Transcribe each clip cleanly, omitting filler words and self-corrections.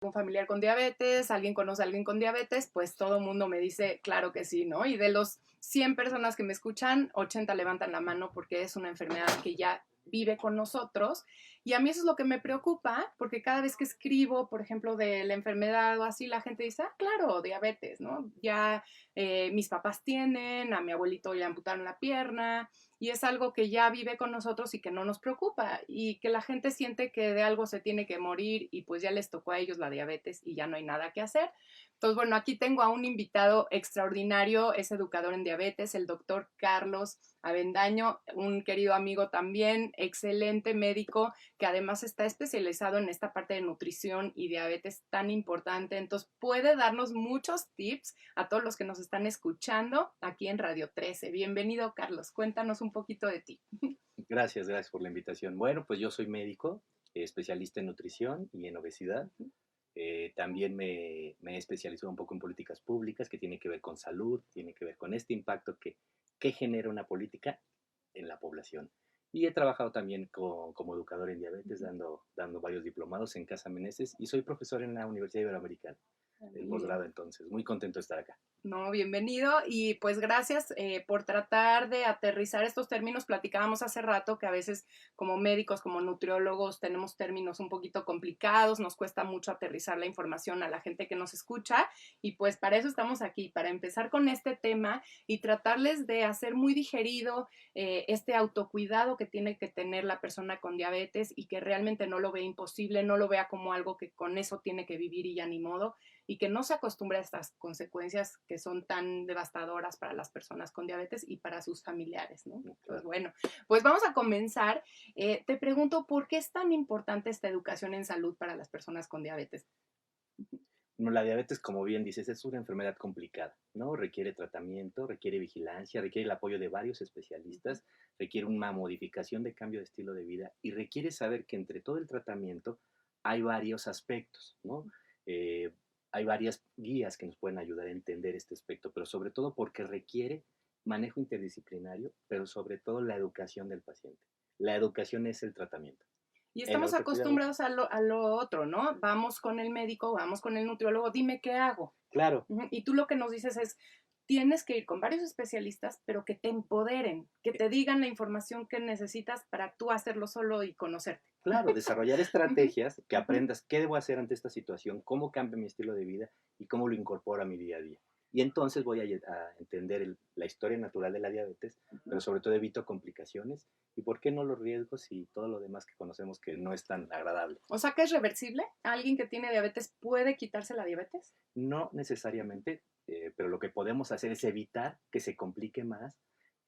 un familiar con diabetes, alguien conoce a alguien con diabetes, pues todo el mundo me dice, claro que sí, ¿no? Y de los 100 personas que me escuchan, 80 levantan la mano porque es una enfermedad que ya vive con nosotros. Y a mí eso es lo que me preocupa, porque cada vez que escribo, por ejemplo, de la enfermedad o así, la gente dice, ah, claro, diabetes, ¿no? Ya mis papás tienen, a mi abuelito le amputaron la pierna, y es algo que ya vive con nosotros y que no nos preocupa y que la gente siente que de algo se tiene que morir y pues ya les tocó a ellos la diabetes y ya no hay nada que hacer. Entonces, bueno, aquí tengo a un invitado extraordinario, es educador en diabetes, el doctor Carlos Avendaño, un querido amigo también, excelente médico, que además está especializado en esta parte de nutrición y diabetes tan importante. Entonces, puede darnos muchos tips a todos los que nos están escuchando aquí en Radio 13. Bienvenido, Carlos. Cuéntanos un poquito de ti. Gracias por la invitación. Bueno, pues yo soy médico, especialista en nutrición y en obesidad. También me he especializado un poco en políticas públicas que tiene que ver con salud, tiene que ver con este impacto que genera una política en la población. Y he trabajado también como educador en diabetes, dando varios diplomados en Casa Meneses y soy profesor en la Universidad Iberoamericana del posgrado, entonces muy contento de estar acá. No, bienvenido y pues gracias por tratar de aterrizar estos términos. Platicábamos hace rato que a veces como médicos, como nutriólogos, tenemos términos un poquito complicados, nos cuesta mucho aterrizar la información a la gente que nos escucha y pues para eso estamos aquí, para empezar con este tema y tratarles de hacer muy digerido este autocuidado que tiene que tener la persona con diabetes y que realmente no lo ve imposible, no lo vea como algo que con eso tiene que vivir y ya ni modo, y que no se acostumbre a estas consecuencias que son tan devastadoras para las personas con diabetes y para sus familiares, ¿no? Pues Claro. bueno, pues vamos a comenzar. Te pregunto, ¿por qué es tan importante esta educación en salud para las personas con diabetes? No, la diabetes, como bien dices, es una enfermedad complicada, ¿no? Requiere tratamiento, requiere vigilancia, requiere el apoyo de varios especialistas, requiere una modificación de cambio de estilo de vida y requiere saber que entre todo el tratamiento hay varios aspectos, ¿no? Eh, Hay varias guías que nos pueden ayudar a entender este aspecto, pero sobre todo porque requiere manejo interdisciplinario, pero sobre todo la educación del paciente. La educación es el tratamiento. Y El estamos autocuidado, acostumbrados a lo otro, ¿no? Vamos con el médico, vamos con el nutriólogo, dime qué hago. claro. Y tú lo que nos dices es, tienes que ir con varios especialistas, pero que te empoderen, que te digan la información que necesitas para tú hacerlo solo y conocerte. Claro, desarrollar Ujú, estrategias que ujú. aprendas qué debo hacer ante esta situación, cómo cambia mi estilo de vida y cómo lo incorporo a mi día a día. Y entonces voy a entender la historia natural de la diabetes, pero sobre todo evito complicaciones y por qué no los riesgos y todo lo demás que conocemos que no es tan agradable. O sea, que es reversible. ¿Alguien que tiene diabetes puede quitarse la diabetes? No necesariamente, pero lo que podemos hacer es evitar que se complique más,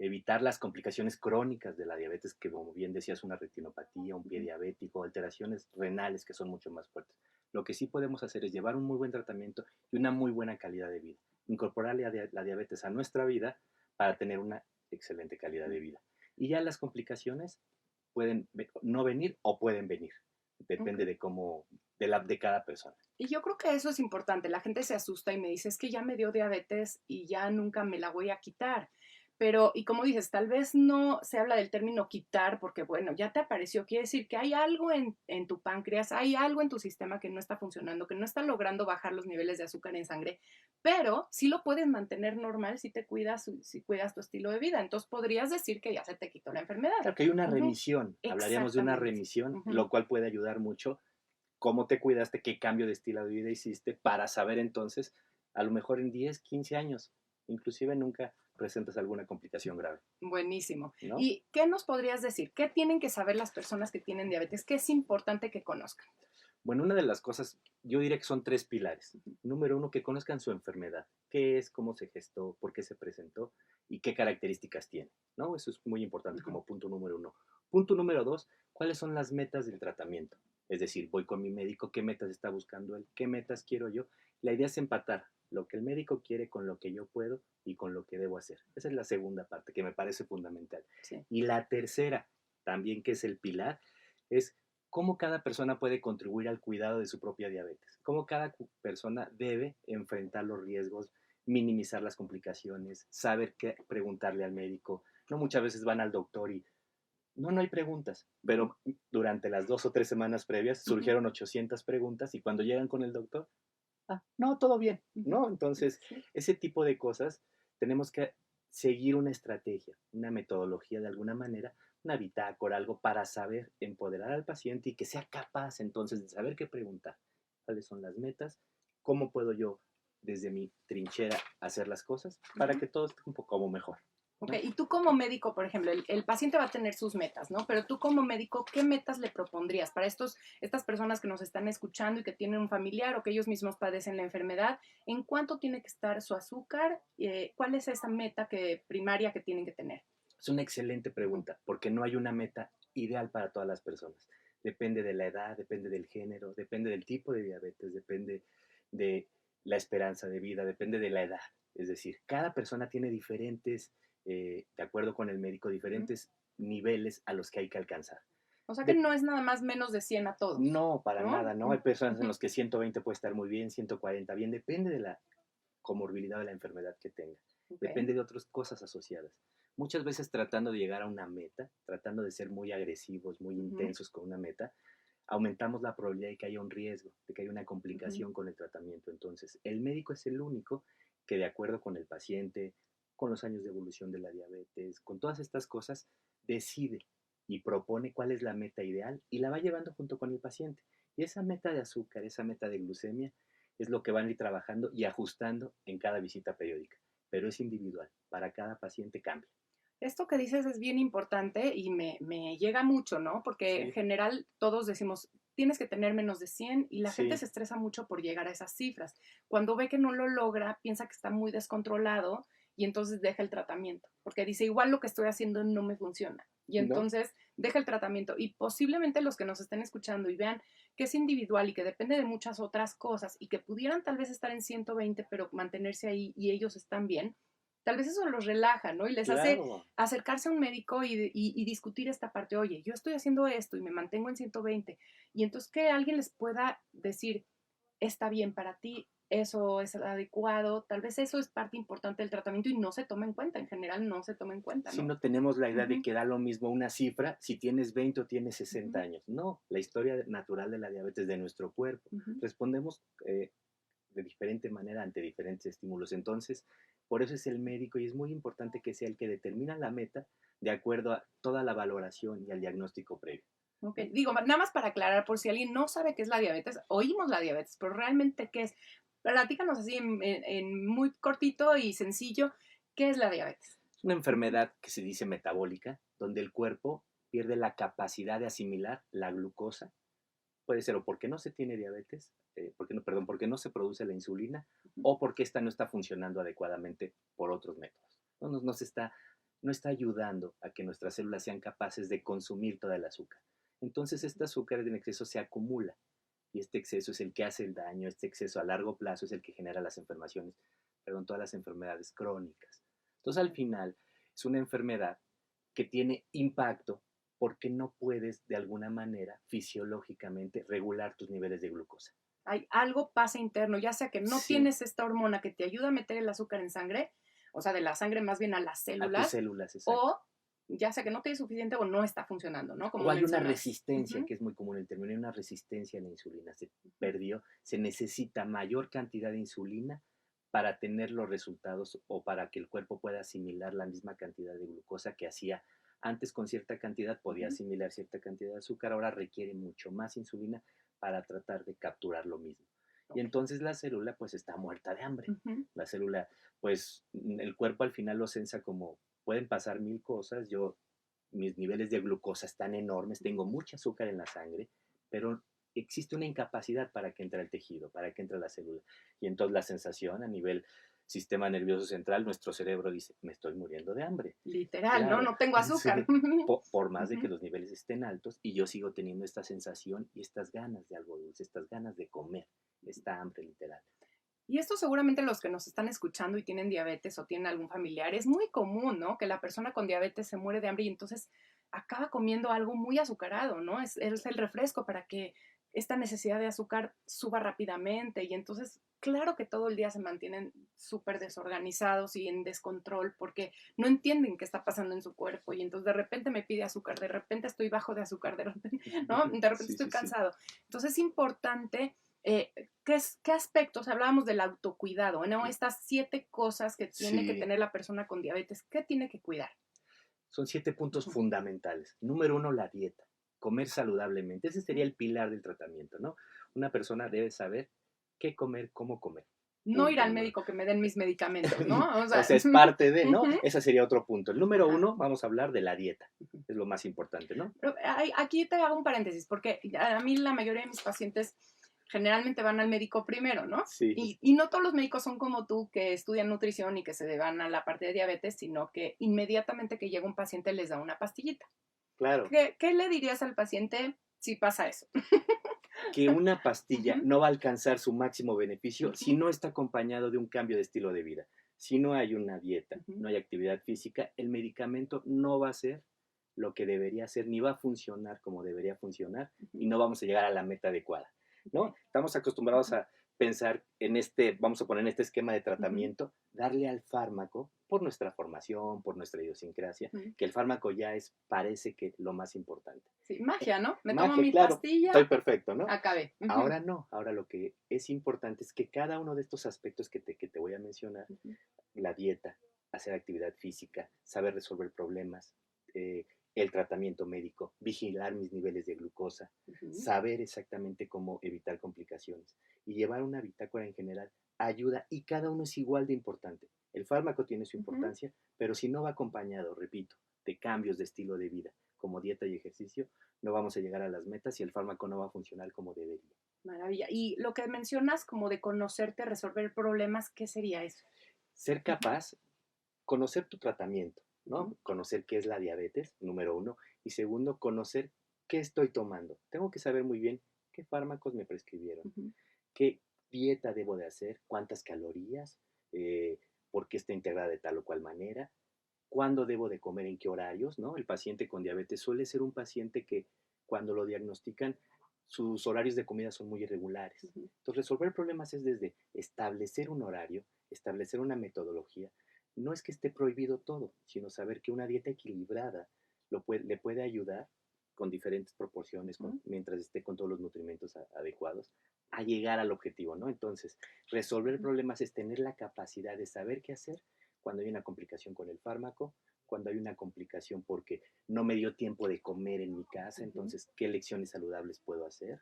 evitar las complicaciones crónicas de la diabetes, que como bien decías, una retinopatía, un pie Ujú. diabético, alteraciones renales que son mucho más fuertes. Lo que sí podemos hacer es llevar un muy buen tratamiento y una muy buena calidad de vida, incorporarle la diabetes a nuestra vida para tener una excelente calidad de vida. Y ya las complicaciones pueden no venir o pueden venir, depende Okay. de cómo, de cada persona. Y yo creo que eso es importante. La gente se asusta y me dice, es que ya me dio diabetes y ya nunca me la voy a quitar. Pero, y como dices, tal vez no se habla del término quitar porque, bueno, ya te apareció. Quiere decir que hay algo en tu páncreas, hay algo en tu sistema que no está funcionando, que no está logrando bajar los niveles de azúcar en sangre, pero sí lo puedes mantener normal si te cuidas, si cuidas tu estilo de vida. Entonces podrías decir que ya se te quitó la enfermedad. Claro que hay una Ujú. remisión, hablaríamos de una Exactamente. remisión, Ujú. lo cual puede ayudar mucho. ¿Cómo te cuidaste? ¿Qué cambio de estilo de vida hiciste? Para saber entonces, a lo mejor en 10, 15 años, inclusive nunca presentas alguna complicación grave, Buenísimo. ¿no? ¿Y qué nos podrías decir? ¿Qué tienen que saber las personas que tienen diabetes? ¿Qué es importante que conozcan? Bueno, una de las cosas, yo diría que son tres pilares. Número uno, que conozcan su enfermedad. ¿Qué es? ¿Cómo se gestó? ¿Por qué se presentó? ¿Y qué características tiene? ¿No? Eso es muy importante Ujú. como punto número uno. Punto número dos, ¿cuáles son las metas del tratamiento? Es decir, voy con mi médico, ¿qué metas está buscando él? ¿Qué metas quiero yo? La idea es empatar lo que el médico quiere con lo que yo puedo y con lo que debo hacer. Esa es la segunda parte que me parece fundamental. Sí. Y la tercera, también que es el pilar, es cómo cada persona puede contribuir al cuidado de su propia diabetes, cómo cada persona debe enfrentar los riesgos, minimizar las complicaciones, saber qué preguntarle al médico. No muchas veces van al doctor y No, no hay preguntas, pero durante las 2 o 3 semanas previas Ujú, surgieron 800 preguntas y cuando llegan con el doctor, no, todo bien, ujú. ¿no? Entonces, Sí. ese tipo de cosas tenemos que seguir una estrategia, una metodología de alguna manera, una bitácora, algo para saber empoderar al paciente y que sea capaz entonces de saber qué preguntar, cuáles son las metas, cómo puedo yo desde mi trinchera hacer las cosas para Ujú. que todo esté un poco como mejor, Ok, ¿no? y tú como médico, por ejemplo, el paciente va a tener sus metas, ¿no? Pero tú como médico, ¿qué metas le propondrías para estas personas que nos están escuchando y que tienen un familiar o que ellos mismos padecen la enfermedad? ¿En cuánto tiene que estar su azúcar? ¿Cuál es esa meta primaria que tienen que tener? Es una excelente Ujú, pregunta, porque no hay una meta ideal para todas las personas. Depende de la edad, depende del género, depende del tipo de diabetes, depende de la esperanza de vida, depende de la edad. Es decir, cada persona tiene diferentes, de acuerdo con el médico, ujú. diferentes niveles a los que hay que alcanzar. O sea que De- no es nada más menos de 100 a todos, no, para ¿no? nada, ¿no? Hay personas en Ujú, los que 120 puede estar muy bien, 140 bien, depende de la comorbilidad de la enfermedad que tenga. ok, Depende de otras cosas asociadas. Muchas veces tratando de llegar a una meta, tratando de ser muy agresivos, muy ujú, intensos con una meta, aumentamos la probabilidad de que haya un riesgo, de que haya una ujú. complicación con el tratamiento. Entonces, el médico es el único que de acuerdo con el paciente, con los años de evolución de la diabetes, con todas estas cosas, decide y propone cuál es la meta ideal y la va llevando junto con el paciente. Y esa meta de azúcar, esa meta de glucemia, es lo que van a ir trabajando y ajustando en cada visita periódica, pero es individual, para cada paciente cambia. Esto que dices es bien importante y me llega mucho, ¿no? Porque en Sí, general todos decimos, tienes que tener menos de 100 y la gente sí, se estresa mucho por llegar a esas cifras. Cuando ve que no lo logra, piensa que está muy descontrolado y entonces deja el tratamiento, porque dice, igual lo que estoy haciendo no me funciona. Y ¿no? entonces deja el tratamiento y posiblemente los que nos estén escuchando y vean que es individual y que depende de muchas otras cosas y que pudieran tal vez estar en 120 pero mantenerse ahí y ellos están bien, tal vez eso los relaja, ¿no? Y les hace Claro, acercarse a un médico y discutir esta parte, oye, yo estoy haciendo esto y me mantengo en 120, y entonces que alguien les pueda decir, está bien para ti, eso es adecuado, tal vez eso es parte importante del tratamiento y no se toma en cuenta, en general no se toma en cuenta, si ¿no? no tenemos la idea de Ujú, que da lo mismo una cifra si tienes 20 o tienes 60 ujú, años. No, la historia natural de la diabetes de nuestro cuerpo. ujú. Respondemos de diferente manera ante diferentes estímulos. Entonces, por eso es el médico y es muy importante que sea el que determina la meta de acuerdo a toda la valoración y al diagnóstico previo. Ok, ¿No? digo, nada más para aclarar, por si alguien no sabe qué es la diabetes, oímos la diabetes, pero realmente qué es. Platícanos así en muy cortito y sencillo, ¿qué es la diabetes? Es una enfermedad que se dice metabólica, donde el cuerpo pierde la capacidad de asimilar la glucosa. Puede ser o porque no se tiene diabetes, porque no, perdón, porque no se produce la insulina Ujú, o porque esta no está funcionando adecuadamente por otros métodos. No está ayudando a que nuestras células sean capaces de consumir toda el azúcar. Entonces, este azúcar en exceso se acumula y este exceso es el que hace el daño, este exceso a largo plazo es el que genera las enfermaciones, perdón, todas las enfermedades crónicas. Entonces, al final, es una enfermedad que tiene impacto porque no puedes de alguna manera fisiológicamente regular tus niveles de glucosa. hay algo pasa interno, ya sea que no Sí, tienes esta hormona que te ayuda a meter el azúcar en sangre, o sea, de la sangre más bien a las a tus células, células, exacto. o ya sea que no tienes suficiente o no está funcionando, ¿no? Como O hay una mencionas. resistencia, Ujú, que es muy común el término, hay una resistencia a la insulina, se ujú. perdió, se necesita mayor cantidad de insulina para tener los resultados o para que el cuerpo pueda asimilar la misma cantidad de glucosa que hacía antes con cierta cantidad, podía Ujú. asimilar cierta cantidad de azúcar, ahora requiere mucho más insulina para tratar de capturar lo mismo. Y Ok. entonces la célula pues está muerta de hambre. Ujú. La célula, pues el cuerpo al final lo sensa como pueden pasar mil cosas, yo mis niveles de glucosa están enormes, tengo mucho azúcar en la sangre, pero existe una incapacidad para que entre el tejido, para que entre la célula. Y entonces la sensación a nivel sistema nervioso central, nuestro cerebro dice, me estoy muriendo de hambre. Literal, ¿no? Claro, No tengo azúcar. sí, por más de que Ujú. los niveles estén altos y yo sigo teniendo esta sensación y estas ganas de algo dulce, estas ganas de comer, esta hambre literal. Y esto seguramente los que nos están escuchando y tienen diabetes o tienen algún familiar, es muy común, ¿no? Que la persona con diabetes se muere de hambre y entonces acaba comiendo algo muy azucarado, ¿no? Es el refresco para que esta necesidad de azúcar suba rápidamente y entonces claro que todo el día se mantienen súper desorganizados y en descontrol porque no entienden qué está pasando en su cuerpo y entonces de repente me pide azúcar, de repente estoy bajo de azúcar, de repente, ¿no? De repente Sí, estoy sí, sí. cansado. Entonces es importante, ¿qué aspectos? Hablábamos del autocuidado, ¿no? Estas 7 cosas que tiene que Sí, tener la persona con diabetes, ¿qué tiene que cuidar? son 7 puntos Ujú, fundamentales. Número 1, la dieta. Comer saludablemente. Ese sería el pilar del tratamiento, ¿no? Una persona debe saber qué comer, cómo comer. no ir Punto al número. médico que me den mis medicamentos, ¿no? O O sea, sea, es parte de, ¿no? ujú, Ese sería otro punto. El número ajá. 1, vamos a hablar de la dieta. Es lo más importante, ¿no? Pero aquí te hago un paréntesis, porque a mí la mayoría de mis pacientes generalmente van al médico primero, ¿no? Sí, Y no todos los médicos son como tú, que estudian nutrición y que se van a la parte de diabetes, sino que inmediatamente que llega un paciente les da una pastillita. claro. ¿Qué le dirías al paciente si pasa eso? Que una pastilla Ujú, no va a alcanzar su máximo beneficio si ujú, no está acompañado de un cambio de estilo de vida. Si no hay una dieta, ujú, no hay actividad física, el medicamento no va a ser lo que debería ser, ni va a funcionar como debería funcionar y ujú, no vamos a llegar a la meta adecuada, ¿no? ok, Estamos acostumbrados ujú, a pensar en este, vamos a poner en este esquema de ujú, tratamiento, darle al fármaco, por nuestra formación, por nuestra idiosincrasia, ujú. que el fármaco ya es, parece que lo más importante. Sí, magia, ¿no? Me tomo Magia, mi claro, estoy pastilla, perfecto, ¿no? acabé. Ujú, Ahora no, ahora lo que es importante es que cada uno de estos aspectos que te voy a mencionar, ujú, la dieta, hacer actividad física, saber resolver problemas, eh, el tratamiento médico, vigilar mis niveles de glucosa, ujú, saber exactamente cómo evitar complicaciones y llevar una bitácora en general ayuda y cada uno es igual de importante. El fármaco tiene su ujú. importancia, pero si no va acompañado, repito, de cambios de estilo de vida, como dieta y ejercicio, no vamos a llegar a las metas y el fármaco no va a funcionar como debería. Maravilla. Y lo que mencionas como de conocerte, resolver problemas, ¿qué sería eso? Ser Ujú, capaz, conocer tu tratamiento, ¿no? ujú, Conocer qué es la diabetes, número uno, y segundo, conocer qué estoy tomando. Tengo que saber muy bien qué fármacos me prescribieron, ujú, qué dieta debo de hacer, cuántas calorías, eh, por qué está integrada de tal o cual manera, cuándo debo de comer, en qué horarios, ¿no? El paciente con diabetes suele ser un paciente que cuando lo diagnostican, sus horarios de comida son muy irregulares. ujú, Entonces, resolver problemas es desde establecer un horario, establecer una metodología. No es que esté prohibido todo, sino saber que una dieta equilibrada le puede ayudar con diferentes proporciones, ujú. mientras esté con todos los nutrimentos adecuados, a llegar al objetivo, ¿no? Entonces, resolver Ujú, problemas es tener la capacidad de saber qué hacer cuando hay una complicación con el fármaco, cuando hay una complicación porque no me dio tiempo de comer en mi casa, ujú, entonces, ¿qué lecciones saludables puedo hacer?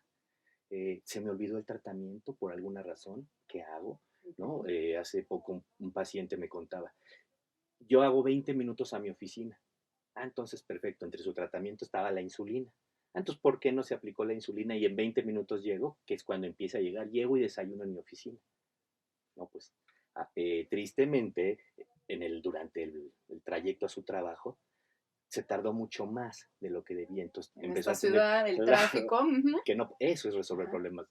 Se me olvidó el tratamiento por alguna razón, ¿qué hago? ¿No? ujú. Hace poco un paciente me contaba, yo hago 20 minutos a mi oficina. Ah, entonces perfecto, entre su tratamiento estaba la insulina. Ah, entonces, ¿por qué no se aplicó la insulina y en 20 minutos llego? Que es cuando empieza a llegar, llego y desayuno en mi oficina. No, pues tristemente, durante el trayecto a su trabajo, se tardó mucho más de lo que debía. Entonces En empezó esta a tener, ciudad, el claro, tráfico. Ujú, que no, eso es resolver ajá, problemas.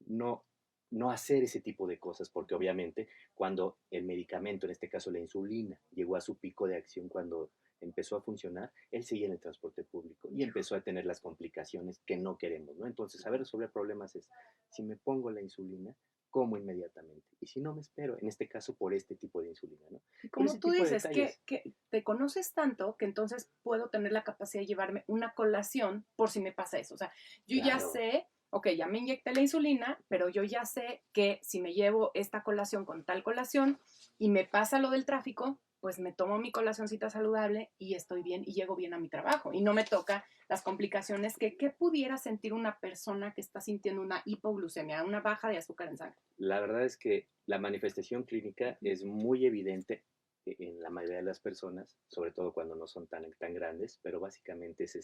No, no hacer ese tipo de cosas, porque ujú, obviamente cuando el medicamento, en este caso la insulina, llegó a su pico de acción cuando empezó a funcionar, él seguía en el transporte público y hijo, empezó a tener las complicaciones que no queremos, ¿no? Entonces, saber ujú. resolver problemas es, si me pongo la insulina, como inmediatamente. Y si no me espero, en este caso por este tipo de insulina, ¿no? Y Por como ese tú tipo de dices, detalles. que te conoces tanto que entonces puedo tener la capacidad de llevarme una colación por si me pasa eso. O sea, yo ya Claro, sé, ok, ya me inyecté la insulina, pero yo ya sé que si me llevo esta colación con tal colación y me pasa lo del tráfico, pues me tomo mi colacioncita saludable y estoy bien y llego bien a mi trabajo y no me toca las complicaciones que pudiera sentir una persona que está sintiendo una hipoglucemia, una baja de azúcar en sangre. la verdad es que la manifestación clínica Ujú, es muy evidente en la mayoría de las personas, sobre todo cuando no son tan grandes, pero básicamente es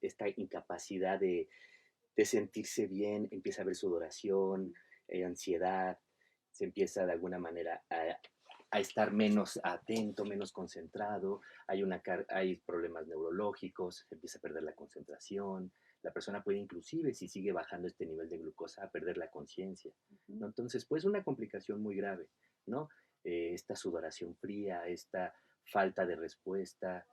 esta incapacidad de sentirse bien, empieza a haber sudoración, ujú, ansiedad, se empieza de alguna manera a estar menos atento, menos concentrado, hay problemas neurológicos, empieza a perder la concentración, la persona puede inclusive, si sigue bajando este nivel de glucosa, a perder la conciencia, ujú. ¿no? Entonces, pues una complicación muy grave, ¿no? Esta sudoración fría, esta falta de respuesta,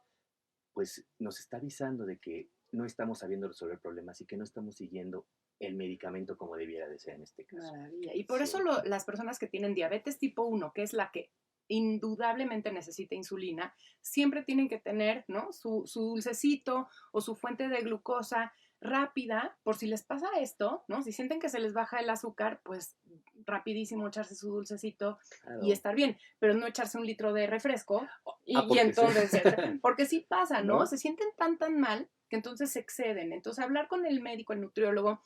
pues nos está avisando de que no estamos sabiendo resolver problemas y que no estamos siguiendo el medicamento como debiera de ser en este caso. Maravilla. Y por Sí. eso las personas que tienen diabetes tipo 1, que es la que indudablemente necesita insulina, siempre tienen que tener, ¿no?, su dulcecito o su fuente de glucosa rápida, por si les pasa esto, ¿no? Si sienten que se les baja el azúcar, pues rapidísimo echarse su dulcecito y Claro. estar bien, pero no echarse 1 litro de refresco y porque entonces, sí. porque sí pasa, ¿no? ¿No? Se sienten tan mal que entonces se exceden. Entonces, hablar con el médico, el nutriólogo,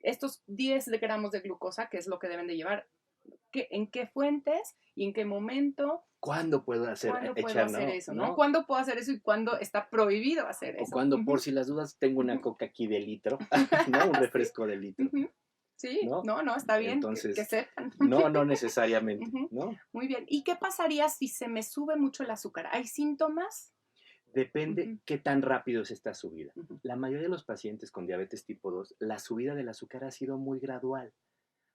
estos 10 gramos de glucosa, que es lo que deben de llevar, en qué fuentes y en qué momento. ¿Cuándo puedo ¿Cuándo echar, hacer no? eso, no? ¿Cuándo puedo hacer eso y cuándo está prohibido hacer O eso? cuando, por si las dudas, tengo una coca aquí de litro, ¿no? Un refresco de litro, Sí, ¿no? no, está bien que Entonces, sepan. no necesariamente, ¿no? Muy bien. ¿Y qué pasaría si se me sube mucho el azúcar? ¿Hay síntomas? Depende qué tan rápido es esta subida. Ujú. La mayoría de los pacientes con diabetes tipo 2, la subida del azúcar ha sido muy gradual.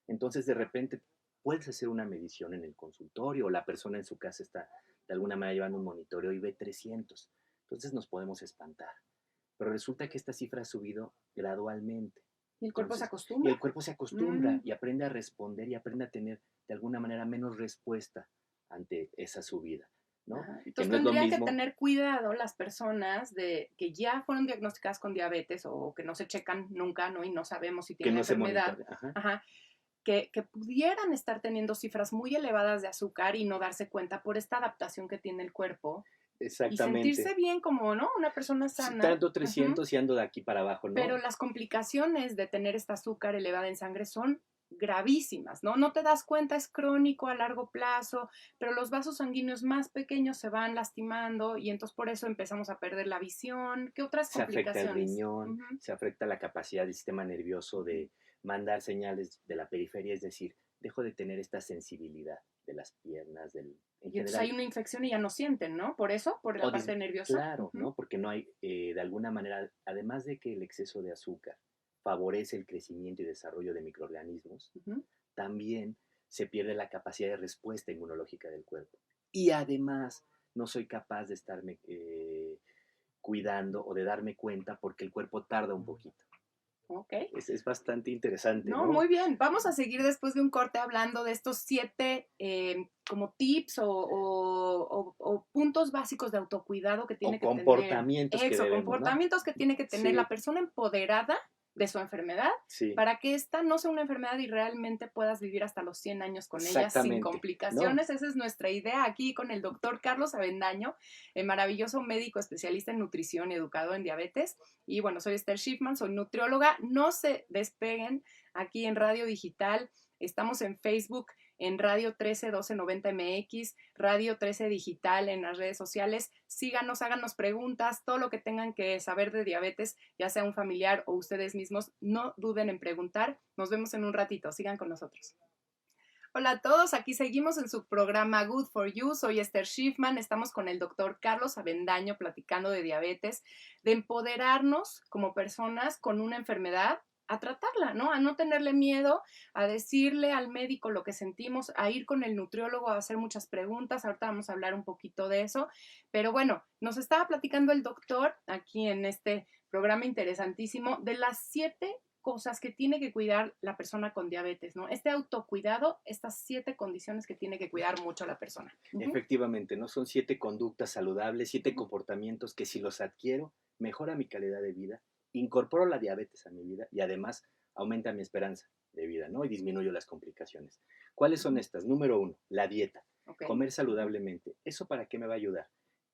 Entonces, de repente, puedes hacer una medición en el consultorio o la persona en su casa está de alguna manera llevando un monitoreo y ve 300. Entonces nos podemos espantar. Pero resulta que esta cifra ha subido gradualmente. ¿Y el cuerpo se Y acostumbra? el cuerpo se acostumbra y aprende a responder y aprende a tener de alguna manera menos respuesta ante esa subida, ¿no? Que Entonces no es lo tendrían que mismo tener cuidado las personas que ya fueron diagnosticadas con diabetes o que no se checan nunca, ¿no? Y no sabemos si que tienen la no se enfermedad. monitorea. Que pudieran estar teniendo cifras muy elevadas de azúcar y no darse cuenta por esta adaptación que tiene el cuerpo y Exactamente. sentirse bien como, ¿no?, una persona Sí, sana. tanto 300 y ando de aquí para abajo, ¿no? Pero las complicaciones de tener esta azúcar elevada en sangre son gravísimas, ¿no? No te das cuenta, es crónico a largo plazo, pero los vasos sanguíneos más pequeños se van lastimando y entonces por eso empezamos a perder la visión. ¿Qué otras Se afecta el complicaciones? riñón, se afecta la capacidad del sistema nervioso de mandar señales de la periferia, es decir, dejo de tener esta sensibilidad de las piernas, en Y entonces hay general. una infección y ya no sienten, ¿no? Por eso, por la parte nerviosa. Claro, ¿no? Porque no hay, de alguna manera, además de que el exceso de azúcar favorece el crecimiento y desarrollo de microorganismos, también se pierde la capacidad de respuesta inmunológica del cuerpo. Y además, no soy capaz de estarme cuidando o de darme cuenta porque el cuerpo tarda un poquito. Ok. Es bastante interesante, ¿no? Muy bien. Vamos a seguir después de un corte hablando de estos 7 como tips o puntos básicos de autocuidado que tiene que tener. Comportamientos que debemos, comportamientos que tiene que tener la persona empoderada de su enfermedad para que esta no sea una enfermedad y realmente puedas vivir hasta los 100 años con ella sin complicaciones. Esa es nuestra idea aquí con el doctor Carlos Avendaño, el maravilloso médico especialista en nutrición y educador en diabetes. Y bueno, soy Esther Schiffman, soy nutrióloga. No se despeguen aquí en Radio Digital. Estamos en Facebook, en Radio 13 1290 MX, Radio 13 Digital en las redes sociales. Síganos, háganos preguntas, todo lo que tengan que saber de diabetes, ya sea un familiar o ustedes mismos, no duden en preguntar. Nos vemos en un ratito, sigan con nosotros. Hola a todos, aquí seguimos en su programa Good for You. Soy Esther Schiffman, estamos con el doctor Carlos Avendaño platicando de diabetes, de empoderarnos como personas con una enfermedad, a tratarla, ¿no? A no tenerle miedo, a decirle al médico lo que sentimos, a ir con el nutriólogo a hacer muchas preguntas. Ahorita vamos a hablar un poquito de eso, pero bueno, nos estaba platicando el doctor aquí en este programa interesantísimo de las 7 cosas que tiene que cuidar la persona con diabetes, ¿no? Este autocuidado, estas 7 condiciones que tiene que cuidar mucho la persona. Efectivamente, ¿no? Son 7 conductas saludables, 7 comportamientos que si los adquiero, mejora mi calidad de vida, incorporo la diabetes a mi vida y además aumenta mi esperanza de vida, ¿no? Y disminuyo las complicaciones. ¿Cuáles son estas? Número 1, la dieta. Comer saludablemente. ¿Eso para qué me va a ayudar?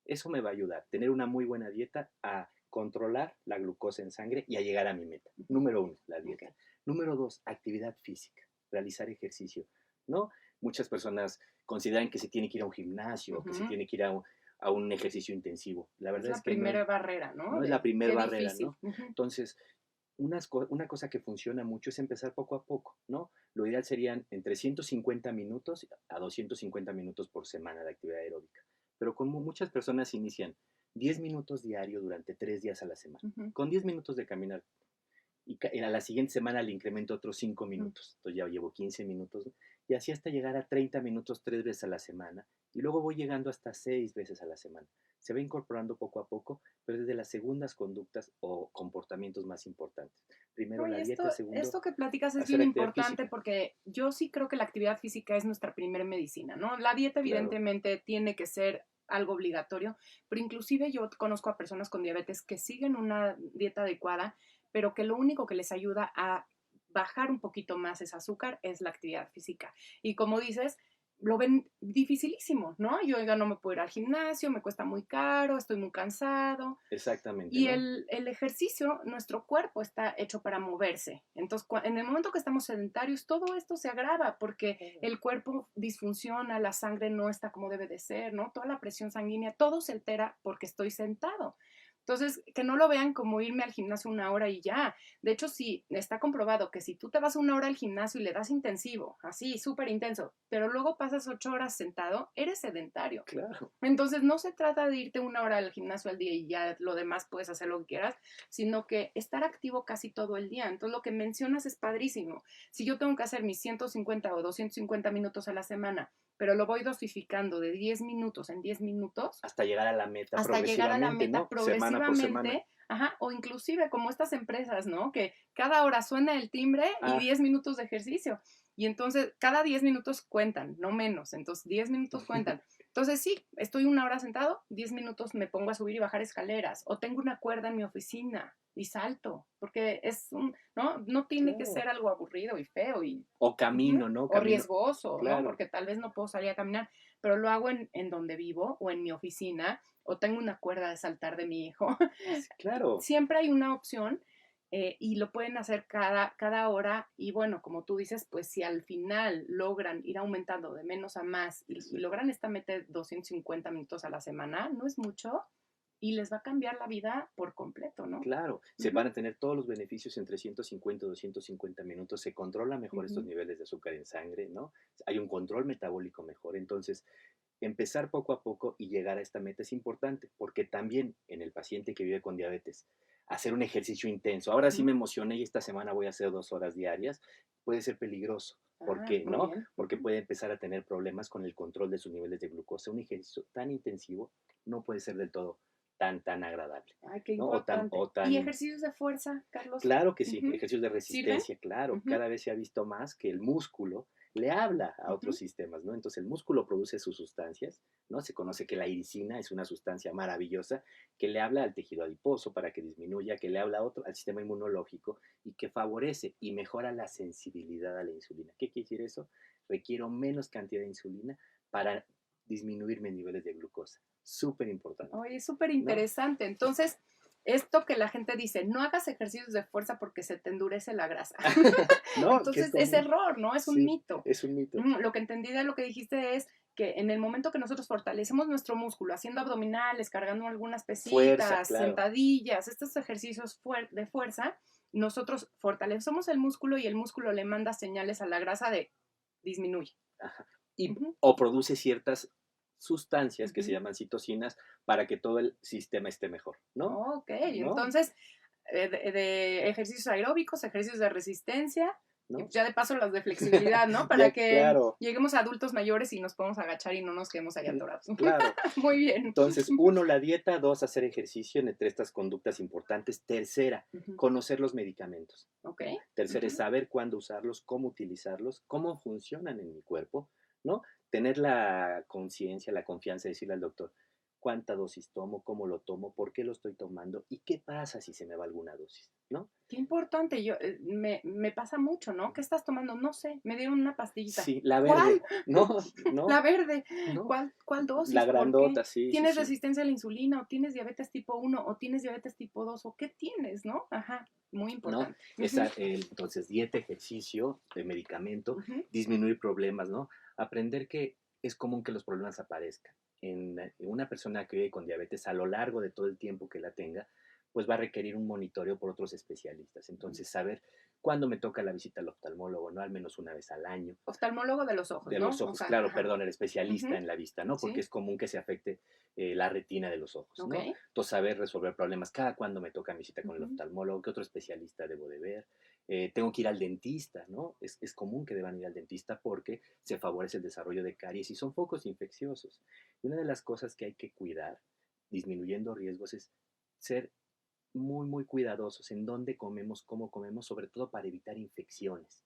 Eso me va a ayudar, tener una muy buena dieta, a controlar la glucosa en sangre y a llegar a mi meta. Número 1, la dieta. Número 2, actividad física, realizar ejercicio, ¿no? Muchas personas consideran que se tiene que ir a un gimnasio, que se tiene que ir a un ejercicio intensivo. La verdad es que la primera barrera, ¿no? No es la primera barrera, ¿no? Entonces, una cosa que funciona mucho es empezar poco a poco, ¿no? Lo ideal serían entre 150 minutos a 250 minutos por semana de actividad aeróbica. Pero como muchas personas inician 10 minutos diario durante 3 días a la semana, con 10 minutos de caminar, y a la siguiente semana le incremento otros 5 minutos, entonces ya llevo 15 minutos, y así hasta llegar a 30 minutos 3 veces a la semana, y luego voy llegando hasta 6 veces a la semana. se va incorporando poco a poco, pero desde las segundas conductas o comportamientos más importantes. Primero Oye, la dieta, segundo esto que platicas es hacer bien actividad importante física. porque yo sí creo que la actividad física es nuestra primer medicina, ¿no? La dieta Claro, evidentemente tiene que ser algo obligatorio, pero inclusive yo conozco a personas con diabetes que siguen una dieta adecuada, pero que lo único que les ayuda a bajar un poquito más ese azúcar es la actividad física. Y como dices, lo ven dificilísimo, ¿no? Yo ya no me puedo ir al gimnasio, me cuesta muy caro, estoy muy cansado. exactamente, Y ¿no? el ejercicio, nuestro cuerpo está hecho para moverse. Entonces, en el momento que estamos sedentarios, todo esto se agrava porque Claro. el cuerpo disfunciona, la sangre no está como debe de ser, ¿no? Toda la presión sanguínea, todo se altera porque estoy sentado. Entonces, que no lo vean como irme al gimnasio una hora y ya. De hecho, sí, está comprobado que si tú te vas una hora al gimnasio y le das intensivo, así, súper intenso, pero luego pasas 8 horas sentado, eres sedentario. Claro, Entonces, no se trata de irte una hora al gimnasio al día y ya lo demás puedes hacer lo que quieras, sino que estar activo casi todo el día. Entonces, lo que mencionas es padrísimo. Si yo tengo que hacer mis 150 o 250 minutos a la semana, pero lo voy dosificando de 10 minutos en 10 minutos, hasta llegar a la meta hasta llegar a la progresivamente, meta ¿no? Semana por semana. progresivamente, ajá, o inclusive como estas empresas, ¿no? Que cada hora suena el timbre y Ah, 10 minutos de ejercicio. Y entonces cada 10 minutos cuentan, no menos. Entonces 10 minutos cuentan. Entonces sí, estoy una hora sentado, 10 minutos me pongo a subir y bajar escaleras. O tengo una cuerda en mi oficina y salto, porque ¿no? No tiene que claro. ser algo aburrido y feo y O ujú, camino, ¿no? o Camino, riesgoso, ¿no? claro, Porque tal vez no puedo salir a caminar, pero lo hago en donde vivo o en mi oficina o tengo una cuerda de saltar de mi hijo. sí, claro, Siempre hay una opción y lo pueden hacer cada hora y bueno, como tú dices, pues si al final logran ir aumentando de menos a más y exacto, logran esta meta de 250 minutos a la semana, no es mucho y les va a cambiar la vida por completo, ¿no? claro. Se van Ujú, a tener todos los beneficios en 350 o 250 minutos. Se controla mejor estos ujú, niveles de azúcar en sangre, ¿no? Hay un control metabólico mejor. Entonces, empezar poco a poco y llegar a esta meta es importante, porque también en el paciente que vive con diabetes, hacer un ejercicio intenso. Ahora sí ujú. me emocioné y esta semana voy a hacer 2 horas diarias. Puede ser peligroso. ¿Por Ah, qué? muy ¿No? bien. Porque Ujú. puede empezar a tener problemas con el control de sus niveles de glucosa. Un ejercicio tan intensivo no puede ser del todo tan agradable, Ay, qué ¿no? importante. O ¿Y tan ejercicios de fuerza, Carlos? claro que sí, Ujú. ejercicios de ¿Sirven? resistencia, claro. Ujú, Cada vez se ha visto más que el músculo le habla a otros ujú. sistemas, ¿no? Entonces el músculo produce sus sustancias, ¿no? Se conoce que la iricina es una sustancia maravillosa que le habla al tejido adiposo para que disminuya, que le habla a otro, al sistema inmunológico y que favorece y mejora la sensibilidad a la insulina. ¿Qué quiere decir eso? Requiero menos cantidad de insulina para disminuir mis niveles de glucosa. Súper importante, Oye, es súper ¿no? interesante. Entonces, esto que la gente dice, no hagas ejercicios de fuerza porque se te endurece la grasa. No, que es Entonces, es común. error, ¿no? Es un Sí, mito. es un mito. Lo que entendí de lo que dijiste es que en el momento que nosotros fortalecemos nuestro músculo, haciendo abdominales, cargando algunas Fuerza, pesitas, claro. sentadillas, estos ejercicios de fuerza, nosotros fortalecemos el músculo y el músculo le manda señales a la grasa de disminuye. Ajá. Y, Ujú, o produce ciertas sustancias que se ujú. llaman citocinas para que todo el sistema esté mejor, ¿no? Ok, ¿No? entonces de ejercicios aeróbicos, ejercicios de resistencia y ¿No? pues ya de paso los de flexibilidad, ¿no? Para Ya, que claro, lleguemos a adultos mayores y nos podamos agachar y no nos quedemos ahí atorados. claro. Muy bien. Entonces, uno, la dieta, dos, hacer ejercicio entre estas conductas importantes. Tercera, Ujú. conocer los medicamentos. Ok. Tercera es Ujú. saber cuándo usarlos, cómo utilizarlos, cómo funcionan en mi cuerpo, ¿no? Tener la conciencia, la confianza de decirle al doctor cuánta dosis tomo, cómo lo tomo, por qué lo estoy tomando y qué pasa si se me va alguna dosis, ¿no? Qué importante. Yo, me pasa mucho, ¿no? ¿Qué estás tomando? No sé. Me dieron una pastillita. Sí, la ¿Cuál? verde, no, La no, verde. no, ¿Cuál la dosis? ¿Por qué? grandota, sí, sí, ¿Tienes sí. resistencia a la insulina o tienes diabetes tipo uno o tienes diabetes tipo 2 o qué tienes, ¿no? Ajá. Muy ¿No? importante. Esa, Ujú, entonces, dieta, ejercicio, medicamento, ujú. disminuir problemas, ¿no? Aprender que es común que los problemas aparezcan. En una persona que vive con diabetes a lo largo de todo el tiempo que la tenga, pues va a requerir un monitoreo por otros especialistas. Entonces, saber cuándo me toca la visita al oftalmólogo, ¿no? Al menos una vez al año. Oftalmólogo de los ojos, De ¿no? los O ojos, sea, claro, ajá. perdón, el especialista Ujú, en la vista, ¿no? Porque sí, es común que se afecte la retina de los ojos, ok. ¿no? Entonces, saber resolver problemas, cada cuándo me toca mi visita con el Ujú. oftalmólogo, qué otro especialista debo de ver, tengo que ir al dentista, ¿no? Es común que deban ir al dentista porque se favorece el desarrollo de caries y son focos infecciosos. Y una de las cosas que hay que cuidar disminuyendo riesgos es ser muy, muy cuidadosos en dónde comemos, cómo comemos, sobre todo para evitar infecciones.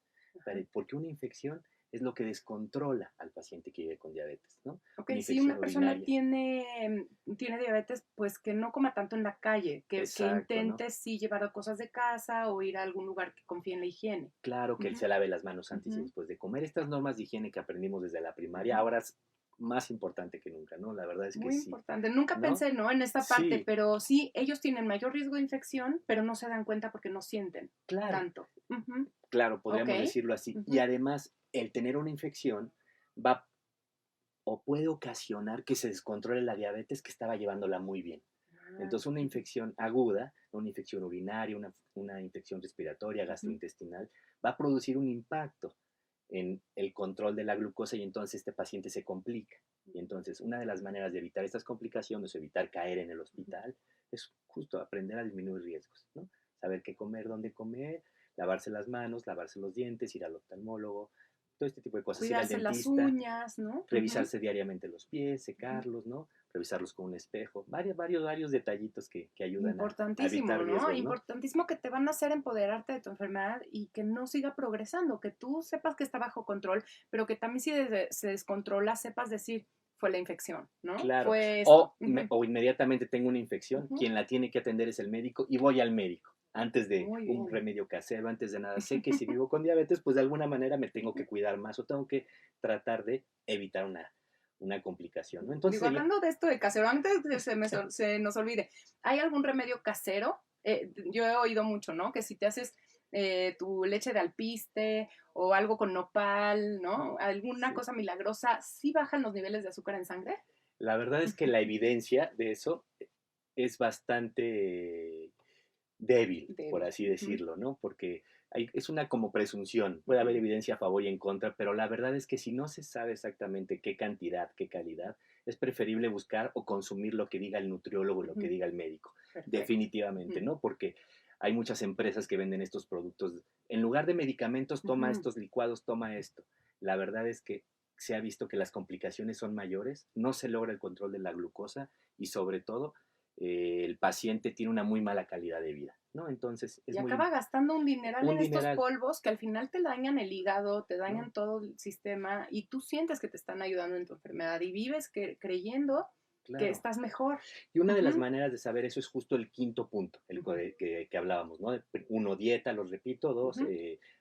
Porque una infección es lo que descontrola al paciente que vive con diabetes, ¿no? Ok, Una si infección una persona urinaria. tiene diabetes, pues que no coma tanto en la calle, que Exacto, ¿no? intente sí llevar cosas de casa o ir a algún lugar que confíe en la higiene. Claro que él Ujú, se lave las manos antes y ujú, después de comer. Estas normas de higiene que aprendimos desde la primaria, ujú. ahora es más importante que nunca, ¿no? La verdad es que Muy sí, importante. Nunca ¿no? pensé, ¿no? En esta parte, Sí, pero sí, ellos tienen mayor riesgo de infección, pero no se dan cuenta porque no sienten claro, tanto. Ujú, claro, ok. podríamos decirlo así. Y Ujú. además, el tener una infección va o puede ocasionar que se descontrole la diabetes que estaba llevándola muy bien. Ah, Entonces, una ujú, infección aguda, una infección urinaria, una infección respiratoria, ujú. gastrointestinal, va a producir un impacto en el control de la glucosa y entonces este paciente se complica. Y entonces, una de las maneras de evitar estas complicaciones, evitar caer en el hospital, es justo aprender a disminuir riesgos, ¿no? Saber qué comer, dónde comer, lavarse las manos, lavarse los dientes, ir al oftalmólogo, todo este tipo de cosas, ir al Cuidarse las dentista, uñas, ¿no? Ujú, revisarse diariamente los pies, ujú. secarlos, ¿no? Revisarlos con un espejo, varios detallitos que ayudan a evitar Importantísimo, ¿no? riesgos, ¿no? Importantísimo que te van a hacer empoderarte de tu enfermedad y que no siga progresando, que tú sepas que está bajo control, pero que también si se descontrola, sepas decir, fue la infección, ¿no? Claro. Fue esto. Ujú, O inmediatamente tengo una infección, ujú. quien la tiene que atender es el médico y voy al médico. Antes de Muy un bien. remedio casero, antes de nada, sé que si vivo con diabetes, pues de alguna manera me tengo que cuidar más o tengo que tratar de evitar una complicación, ¿no? Entonces, Digo, hablando de esto de casero, antes de que se nos olvide, ¿hay algún remedio casero? Yo he oído mucho, ¿no? Que si te haces tu leche de alpiste o algo con nopal, ¿no? Alguna sí. cosa milagrosa, ¿sí bajan los niveles de azúcar en sangre? La verdad es que la evidencia de eso es bastante débil, por Débil. así Ujú, decirlo, ¿no? Porque es una como presunción, puede haber ujú, evidencia a favor y en contra, pero la verdad es que si no se sabe exactamente qué cantidad, qué calidad, es preferible buscar o consumir lo que diga el nutriólogo, lo que ujú. diga el médico, Perfecto. definitivamente, Ujú, ¿no? Porque hay muchas empresas que venden estos productos, en lugar de medicamentos, toma ujú. estos licuados, toma esto. La verdad es que se ha visto que las complicaciones son mayores, no se logra el control de la glucosa y sobre todo el paciente tiene una muy mala calidad de vida, ¿no? Entonces Y es acaba gastando un dineral un en estos dineral, polvos que al final te dañan el hígado, te ¿no? dañan todo el sistema y tú sientes que te están ayudando en tu enfermedad y vives creyendo que Claro. estás mejor. Y una de las Ujú, maneras de saber eso es justo el quinto punto, el ujú, que hablábamos, ¿no? Uno, dieta, los repito. Dos, ujú.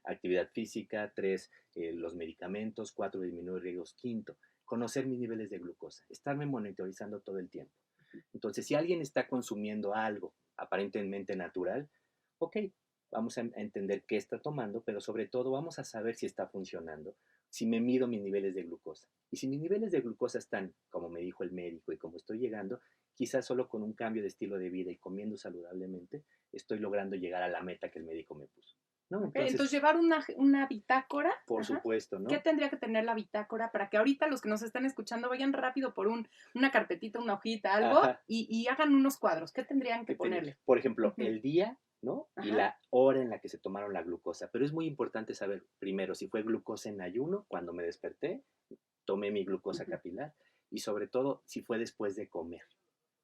actividad física. Tres, los medicamentos. Cuatro, disminuir riesgos. Quinto, conocer mis niveles de glucosa, estarme monitorizando todo el tiempo. Entonces, si alguien está consumiendo algo aparentemente natural, ok, vamos a entender qué está tomando, pero sobre todo vamos a saber si está funcionando, si me mido mis niveles de glucosa. Y si mis niveles de glucosa están, como me dijo el médico y como estoy llegando, quizás solo con un cambio de estilo de vida y comiendo saludablemente, estoy logrando llegar a la meta que el médico me puso, ¿no? Ok, Entonces, entonces llevar una bitácora, por ajá. supuesto, ¿Qué ¿no? tendría que tener la bitácora para que ahorita los que nos están escuchando vayan rápido por una carpetita, una hojita, algo Ajá, y hagan unos cuadros? ¿Qué tendrían que que tenía, ponerle? por ejemplo, Ujú, el día, ¿no? Y ajá, la hora en la que se tomaron la glucosa. Pero es muy importante saber primero si fue glucosa en ayuno, cuando me desperté, tomé mi glucosa ujú. capilar y sobre todo si fue después de comer,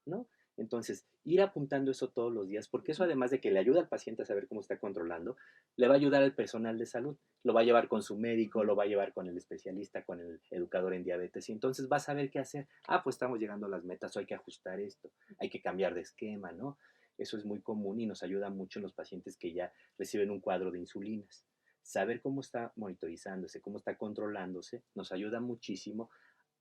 ¿no? Entonces, ir apuntando eso todos los días, porque eso además de que le ayuda al paciente a saber cómo está controlando, le va a ayudar al personal de salud. Lo va a llevar con su médico, lo va a llevar con el especialista, con el educador en diabetes, y entonces va a saber qué hacer. Ah, pues estamos llegando a las metas, o hay que ajustar esto, hay que cambiar de esquema, ¿no? Eso es muy común y nos ayuda mucho en los pacientes que ya reciben un cuadro de insulinas. Saber cómo está monitorizándose, cómo está controlándose, nos ayuda muchísimo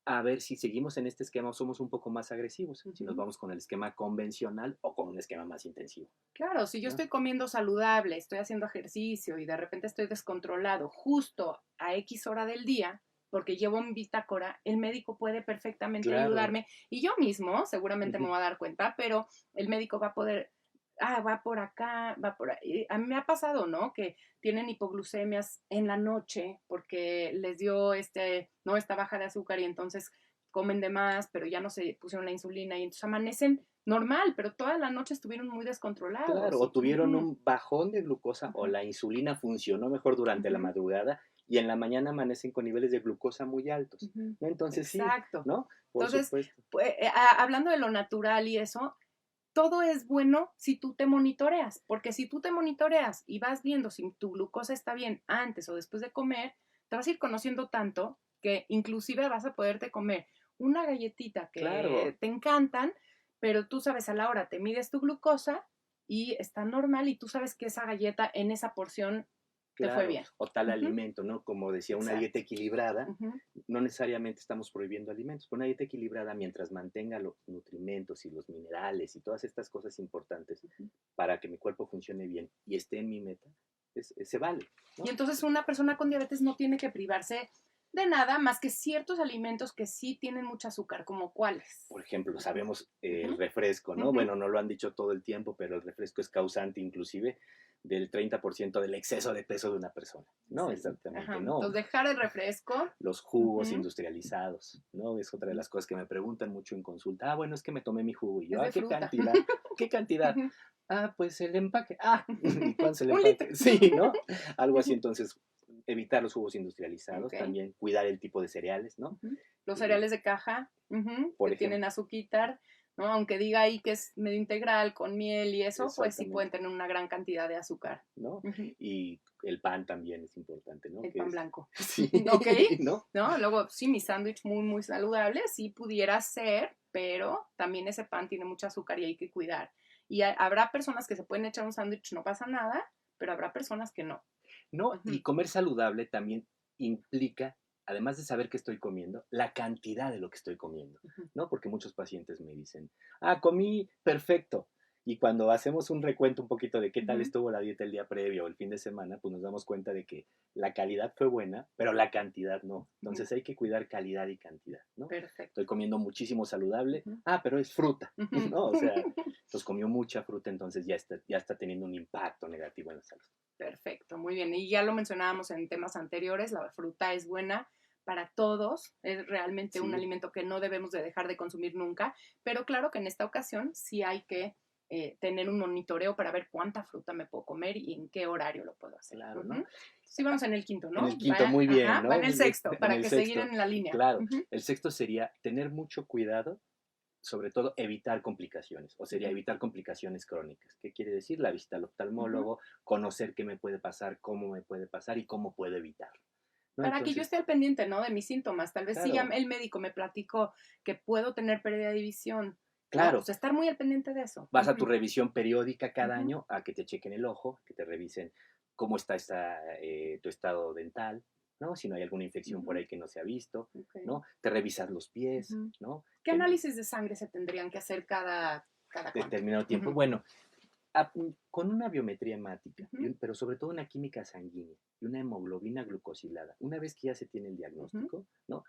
a ver si seguimos en este esquema o somos un poco más agresivos, si nos Ujú. vamos con el esquema convencional o con un esquema más intensivo, Claro, si yo ¿no? estoy comiendo saludable, estoy haciendo ejercicio y de repente estoy descontrolado justo a X hora del día, porque llevo mi bitácora, el médico puede perfectamente Claro. ayudarme y yo mismo seguramente me Ujú. voy a dar cuenta, pero el médico va a poder, va por acá, va por ahí. A mí me ha pasado, ¿no? Que tienen hipoglucemias en la noche porque les dio ¿no? Esta baja de azúcar y entonces comen de más, pero ya no se pusieron la insulina y entonces amanecen normal, pero toda la noche estuvieron muy Claro, descontrolados. o tuvieron Ujú, un bajón de glucosa o ujú, la insulina funcionó mejor durante la ujú. madrugada y en la mañana amanecen con niveles de glucosa muy altos, Ujú. ¿no? Entonces Exacto. sí, ¿no? Por Entonces, supuesto. pues, hablando de lo natural y eso, todo es bueno si tú te monitoreas, porque si tú te monitoreas y vas viendo si tu glucosa está bien antes o después de comer, te vas a ir conociendo tanto que inclusive vas a poderte comer una galletita que Claro, te encantan, pero tú sabes a la hora, te mides tu glucosa y está normal y tú sabes que esa galleta en esa porción te fue claro. bien. O tal Ujú. alimento, ¿no? Como decía, una dieta Exacto. equilibrada, Ujú, no necesariamente estamos prohibiendo alimentos, pero una dieta equilibrada mientras mantenga los nutrimentos y los minerales y todas estas cosas importantes ujú. para que mi cuerpo funcione bien y esté en mi meta, se vale, Y ¿no? entonces una persona con diabetes no tiene que privarse de nada más que ciertos alimentos que sí tienen mucho azúcar, como cuáles. Por ejemplo, sabemos el Ujú, refresco, ¿no? ujú. Bueno, no lo han dicho todo el tiempo, pero el refresco es causante inclusive del 30% del exceso de peso de una persona, ¿no? Sí. Exactamente, Ajá. ¿no? Entonces dejar el refresco. Los jugos Ujú, industrializados, ¿no? Es otra de ujú. las cosas que me preguntan mucho en consulta. Ah, bueno, es que me tomé mi jugo. Y yo, Es ah, de ¿qué fruta. cantidad? ¿Qué cantidad? Ujú. Ah, pues el empaque. Ah, ¿y cuánto es el Un litro. empaque? Sí, ¿no? Algo así, Ujú. entonces, evitar los jugos industrializados, Ok. también cuidar el tipo de cereales, ¿no? Ujú. Los Eh, cereales de caja, ujú, por que tienen ejemplo, azuquitar, ¿no? Aunque diga ahí que es medio integral con miel y eso, pues sí pueden exactamente, tener una gran cantidad de azúcar. ¿no? Ujú. Y el pan también es importante, ¿no? El Que pan es, blanco. sí, Ok, ¿no? ¿no? Luego, sí, mi sándwich muy, muy saludable, sí pudiera ser, pero también ese pan tiene mucho azúcar y hay que cuidar. Y habrá personas que se pueden echar un sándwich, no pasa nada, pero habrá personas que no. No, y Ujú, comer saludable también implica, además de saber qué estoy comiendo, la cantidad de lo que estoy comiendo, ujú, ¿no? Porque muchos pacientes me dicen, ah, comí perfecto. Y cuando hacemos un recuento un poquito de qué tal ujú, estuvo la dieta el día previo o el fin de semana, pues nos damos cuenta de que la calidad fue buena, pero la cantidad no. ujú. Entonces hay que cuidar calidad y cantidad, ¿no? Estoy Perfecto. comiendo muchísimo saludable, Ujú, ah, pero es fruta, ujú. ¿no? O sea, entonces comió mucha fruta, entonces ya está teniendo un impacto negativo en la salud. Perfecto, muy bien. Y ya lo mencionábamos en temas anteriores, la fruta es buena para todos, es realmente un Sí, alimento que no debemos de dejar de consumir nunca, pero claro que en esta ocasión sí hay que tener un monitoreo para ver cuánta fruta me puedo comer y en qué horario lo puedo hacer. claro, ¿no? Ujú. Sí, vamos en el quinto, En ¿no? el quinto, muy bien, Ajá, va ¿no? en el Muy bien. sexto, En para el que seguir sexto, en la línea. claro. Ujú, El sexto sería tener mucho cuidado, sobre todo evitar complicaciones, o sería ujú, evitar complicaciones crónicas. ¿Qué quiere decir? La visita al ujú. oftalmólogo, conocer qué me puede pasar, cómo me puede pasar y cómo puedo evitarlo, ¿no? Para que yo Entonces, esté al pendiente, ¿no? De mis síntomas. Tal vez si ya claro, el médico me platicó que puedo tener pérdida de visión, ¿no? claro, Pues estar muy al pendiente de eso. vas a tu Ujú, revisión periódica cada ujú, año a que te chequen el ojo, que te revisen cómo está tu estado dental, ¿no? Si no hay alguna infección por ujú, ahí que no se ha visto, ok, ¿no? Te revisas los pies, ujú. ¿no? ¿Qué análisis de sangre se tendrían que hacer cada cuánto? Determinado tiempo. Ujú, Bueno, con una biometría hemática, ujú, pero sobre todo una química sanguínea y una hemoglobina glucosilada, una vez que ya se tiene el ujú, diagnóstico, ¿no?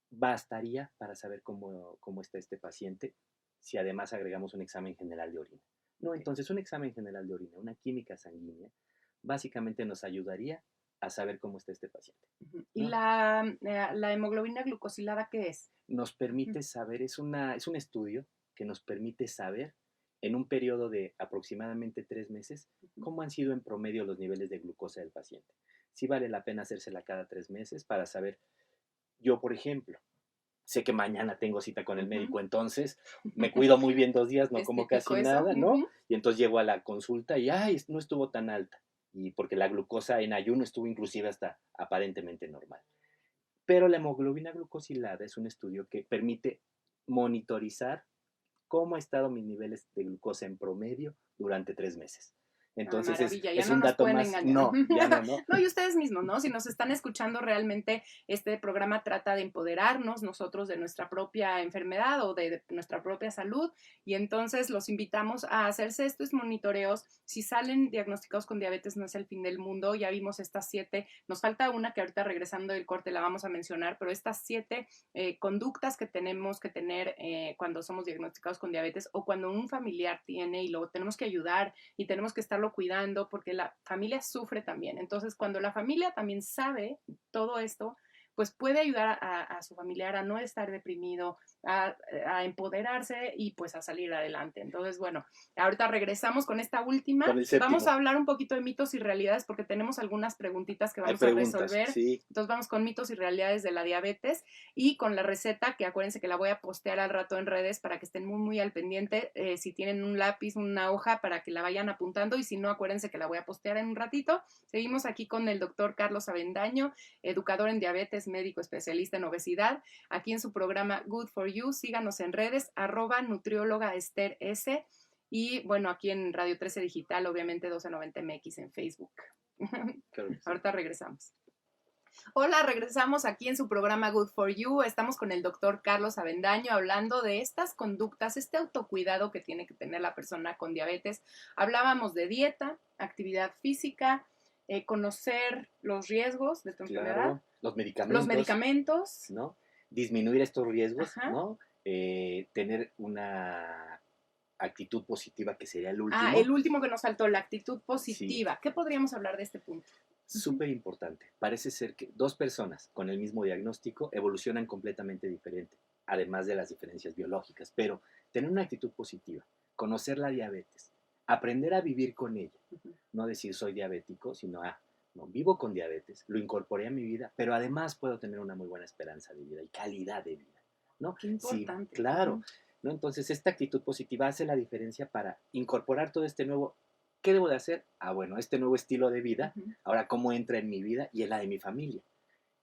Bastaría para saber cómo está este paciente si además agregamos un examen general de orina. No, ok, entonces un examen general de orina, una química sanguínea, básicamente nos ayudaría a saber cómo está este paciente, ujú. ¿Y ¿no? la hemoglobina glucosilada qué es? Nos Ujú, permite saber, es un estudio que nos permite saber en un periodo de aproximadamente 3 meses ujú, cómo han sido en promedio los niveles de glucosa del paciente. Si vale la pena hacérsela cada 3 meses para saber, yo por ejemplo, sé que mañana tengo cita con el ujú. médico, entonces me cuido muy bien 2 días, no Es como típico casi eso. nada, ¿no? Ujú, Y entonces llego a la consulta y, ay, no estuvo tan alta. Y porque la glucosa en ayuno estuvo inclusive hasta aparentemente normal. Pero la hemoglobina glucosilada es un estudio que permite monitorizar cómo han estado mis niveles de glucosa en promedio durante 3 meses. ah, Entonces maravilla, ya es no un nos dato pueden más, engañar. no, ya no, no. No, y ustedes mismos, ¿no? Si nos están escuchando realmente, este programa trata de empoderarnos nosotros de nuestra propia enfermedad o de nuestra propia salud y entonces los invitamos a hacerse estos monitoreos. Si salen diagnosticados con diabetes no es el fin del mundo, ya vimos estas 7, nos falta una que ahorita regresando del corte la vamos a mencionar, pero estas 7 conductas que tenemos que tener cuando somos diagnosticados con diabetes o cuando un familiar tiene y lo tenemos que ayudar y tenemos que estarlo cuidando porque la familia sufre también. Entonces, cuando la familia también sabe todo esto, pues puede ayudar a su familiar a no estar deprimido, a empoderarse y pues a salir adelante. Entonces, bueno, ahorita regresamos con esta última. Con el séptimo. Vamos a hablar un poquito de mitos y realidades porque tenemos algunas preguntitas que vamos a resolver. Sí. Entonces vamos con mitos y realidades de la diabetes y con la receta, que acuérdense que la voy a postear al rato en redes para que estén muy, muy al pendiente. Si tienen un lápiz, una hoja, para que la vayan apuntando, y si no, acuérdense que la voy a postear en un ratito. Seguimos aquí con el doctor Carlos Avendaño, educador en diabetes, médico especialista en obesidad, aquí en su programa Good for You. Síganos en redes, @nutrióloga Esther S. Y bueno, aquí en Radio 13 Digital, obviamente 1290MX en Facebook. Claro que sí. Ahorita regresamos. Hola, regresamos aquí en su programa Good for You. Estamos con el doctor Carlos Avendaño hablando de estas conductas, este autocuidado que tiene que tener la persona con diabetes. Hablábamos de dieta, actividad física, conocer los riesgos de tu enfermedad. Los medicamentos. ¿No? Disminuir estos riesgos, Ajá. ¿no? Tener una actitud positiva, que sería el último. El último que nos faltó, la actitud positiva. Sí. ¿Qué podríamos hablar de este punto? Súper importante. Parece ser que dos personas con el mismo diagnóstico evolucionan completamente diferente, además de las diferencias biológicas. Pero tener una actitud positiva, conocer la diabetes, aprender a vivir con ella, no decir soy diabético, sino no, vivo con diabetes, lo incorporé a mi vida, pero además puedo tener una muy buena esperanza de vida y calidad de vida, ¿no? Qué importante. Sí, claro, ¿no? Entonces esta actitud positiva hace la diferencia para incorporar todo este nuevo. ¿Qué debo de hacer? Bueno, este nuevo estilo de vida, ahora cómo entra en mi vida y en la de mi familia.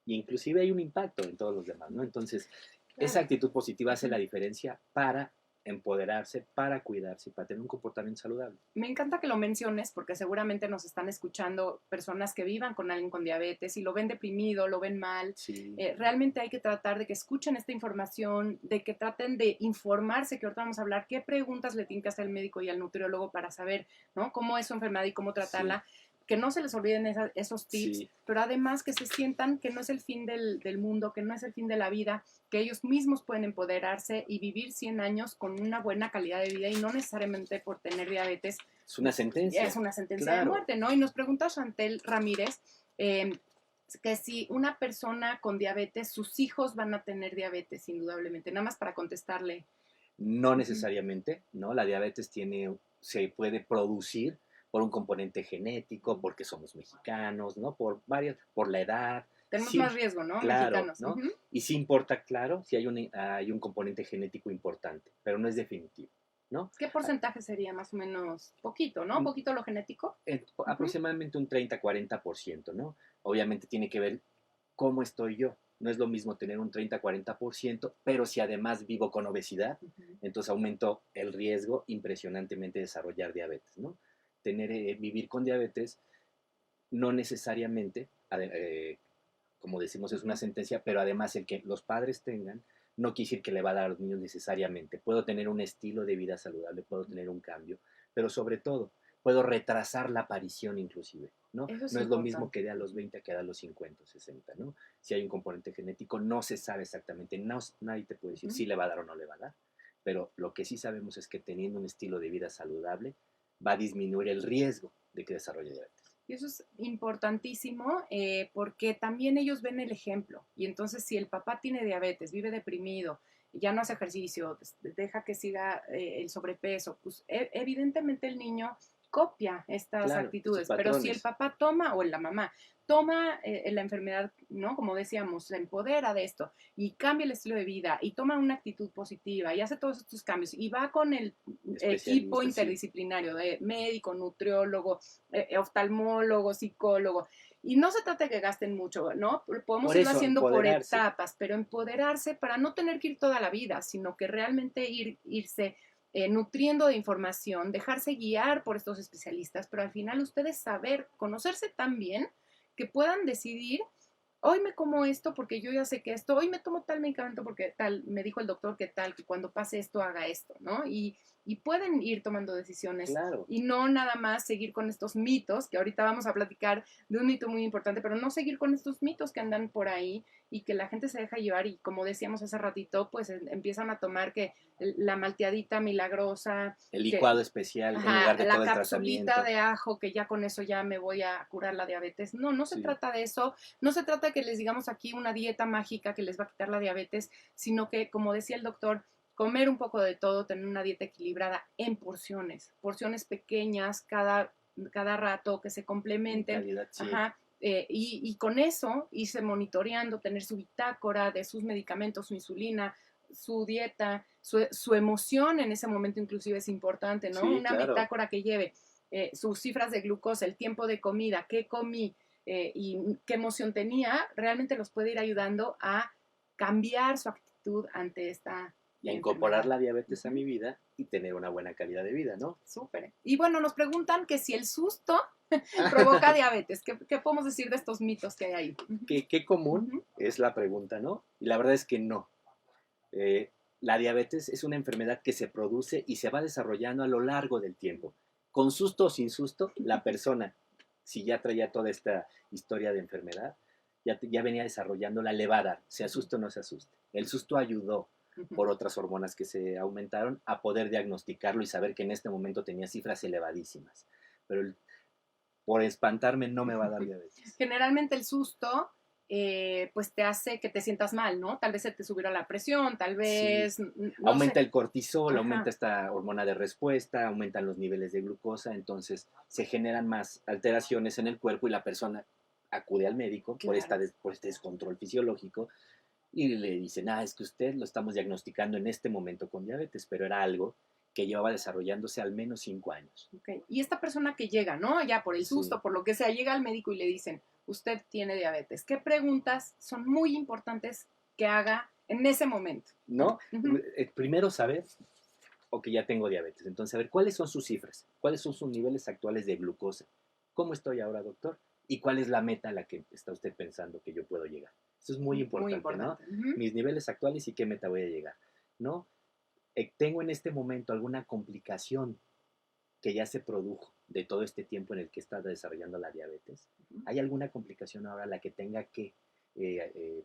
Y inclusive hay un impacto en todos los demás, ¿no? Entonces, esa actitud positiva hace la diferencia para empoderarse, para cuidarse, para tener un comportamiento saludable. Me encanta que lo menciones porque seguramente nos están escuchando personas que vivan con alguien con diabetes y lo ven deprimido, lo ven mal. Sí. Realmente hay que tratar de que escuchen esta información, de que traten de informarse, que ahorita vamos a hablar qué preguntas le tienen que hacer al médico y al nutriólogo para saber, ¿no?, cómo es su enfermedad y cómo tratarla. Sí. Que no se les olviden esos tips, sí, pero además que se sientan que no es el fin del mundo, que no es el fin de la vida, que ellos mismos pueden empoderarse y vivir 100 años con una buena calidad de vida y no necesariamente por tener diabetes. Es una sentencia. Es una sentencia de muerte, ¿no? Y nos pregunta Chantel Ramírez que si una persona con diabetes, sus hijos van a tener diabetes, indudablemente, nada más para contestarle. No necesariamente, ¿no? La diabetes se puede producir por un componente genético, porque somos mexicanos, ¿no? Por la edad. Tenemos más riesgo, ¿no? Claro, mexicanos. ¿no? Y sí importa, claro, si hay un componente genético importante, pero no es definitivo, ¿no? ¿Qué porcentaje sería más o menos? Poquito, ¿no? ¿Poquito lo genético? Aproximadamente un 30-40%, ¿no? Obviamente tiene que ver cómo estoy yo. No es lo mismo tener un 30-40%, pero si además vivo con obesidad, entonces aumentó el riesgo impresionantemente de desarrollar diabetes, ¿no? Vivir con diabetes no necesariamente, como decimos, es una sentencia, pero además el que los padres tengan no quiere decir que le va a dar a los niños necesariamente. Puedo tener un estilo de vida saludable, puedo tener un cambio, pero sobre todo puedo retrasar la aparición inclusive, ¿no? No es lo mismo que dé a los 20 que dé a los 50 o 60, ¿no? Si hay un componente genético, no se sabe exactamente, nadie te puede decir si le va a dar o no le va a dar, pero lo que sí sabemos es que teniendo un estilo de vida saludable, va a disminuir el riesgo de que desarrolle diabetes. Y eso es importantísimo porque también ellos ven el ejemplo. Y entonces si el papá tiene diabetes, vive deprimido, ya no hace ejercicio, deja que siga el sobrepeso, pues evidentemente el niño copia estas actitudes. Pero si el papá toma, o la mamá, toma la enfermedad, ¿no? Como decíamos, se empodera de esto y cambia el estilo de vida y toma una actitud positiva y hace todos estos cambios y va con el equipo interdisciplinario de médico, nutriólogo, oftalmólogo, psicólogo. Y no se trata de que gasten mucho, ¿no? Podemos irlo haciendo por etapas, pero empoderarse para no tener que ir toda la vida, sino que realmente irse nutriendo de información, dejarse guiar por estos especialistas, pero al final ustedes conocerse tan bien que puedan decidir, hoy me como esto porque yo ya sé que esto, hoy me tomo tal medicamento porque tal, me dijo el doctor que tal, que cuando pase esto haga esto, ¿no? Y y pueden ir tomando decisiones. Claro. Y no nada más seguir con estos mitos, que ahorita vamos a platicar de un mito muy importante, pero no seguir con estos mitos que andan por ahí y que la gente se deja llevar y como decíamos hace ratito, pues empiezan a tomar que la malteadita milagrosa, El que, licuado especial en lugar de la todo el capsulita tratamiento. de ajo, que ya con eso ya me voy a curar la diabetes. No, no se Sí. trata de eso, no se trata de que les digamos aquí una dieta mágica que les va a quitar la diabetes, sino que, como decía el doctor, comer un poco de todo, tener una dieta equilibrada en porciones pequeñas cada rato, que se complementen. Calidad, sí. Ajá. Y con eso irse monitoreando, tener su bitácora de sus medicamentos, su insulina, su dieta, su emoción en ese momento inclusive es importante, ¿no? Sí, Una claro. bitácora que lleve sus cifras de glucosa, el tiempo de comida, qué comí y qué emoción tenía, realmente los puede ir ayudando a cambiar su actitud ante esta Y a incorporar enfermedad. la diabetes a mi vida y tener una buena calidad de vida, ¿no? Súper. Y bueno, nos preguntan que si el susto provoca diabetes. ¿Qué podemos decir de estos mitos que hay ahí? ¿Qué común es la pregunta, no? Y la verdad es que no. La diabetes es una enfermedad que se produce y se va desarrollando a lo largo del tiempo. Con susto o sin susto, la persona, si ya traía toda esta historia de enfermedad, ya venía desarrollándola, le va a dar, se asuste o no se asuste. El susto ayudó por otras hormonas que se aumentaron a poder diagnosticarlo y saber que en este momento tenía cifras elevadísimas. Pero por espantarme no me va a dar diabetes. Generalmente el susto pues te hace que te sientas mal, ¿no? Tal vez se te subiera la presión, tal vez... Sí. No aumenta sé. el cortisol, Ajá. aumenta esta hormona de respuesta, aumentan los niveles de glucosa, entonces se generan más alteraciones en el cuerpo y la persona acude al médico Claro. por este descontrol fisiológico y le dicen, es que usted lo estamos diagnosticando en este momento con diabetes, pero era algo que llevaba desarrollándose al menos 5 años. Okay. Y esta persona que llega, ¿no? Ya por el susto, Sí. por lo que sea, llega al médico y le dicen, usted tiene diabetes. ¿Qué preguntas son muy importantes que haga en ese momento? ¿No? Primero saber, que ya tengo diabetes. Entonces, a ver, ¿cuáles son sus cifras? ¿Cuáles son sus niveles actuales de glucosa? ¿Cómo estoy ahora, doctor? ¿Y cuál es la meta a la que está usted pensando que yo puedo llegar? Eso es muy importante, ¿no? Mis niveles actuales y qué meta voy a llegar, ¿no? Tengo en este momento alguna complicación que ya se produjo de todo este tiempo en el que he estado desarrollando la diabetes. ¿Hay alguna complicación ahora a la que tenga que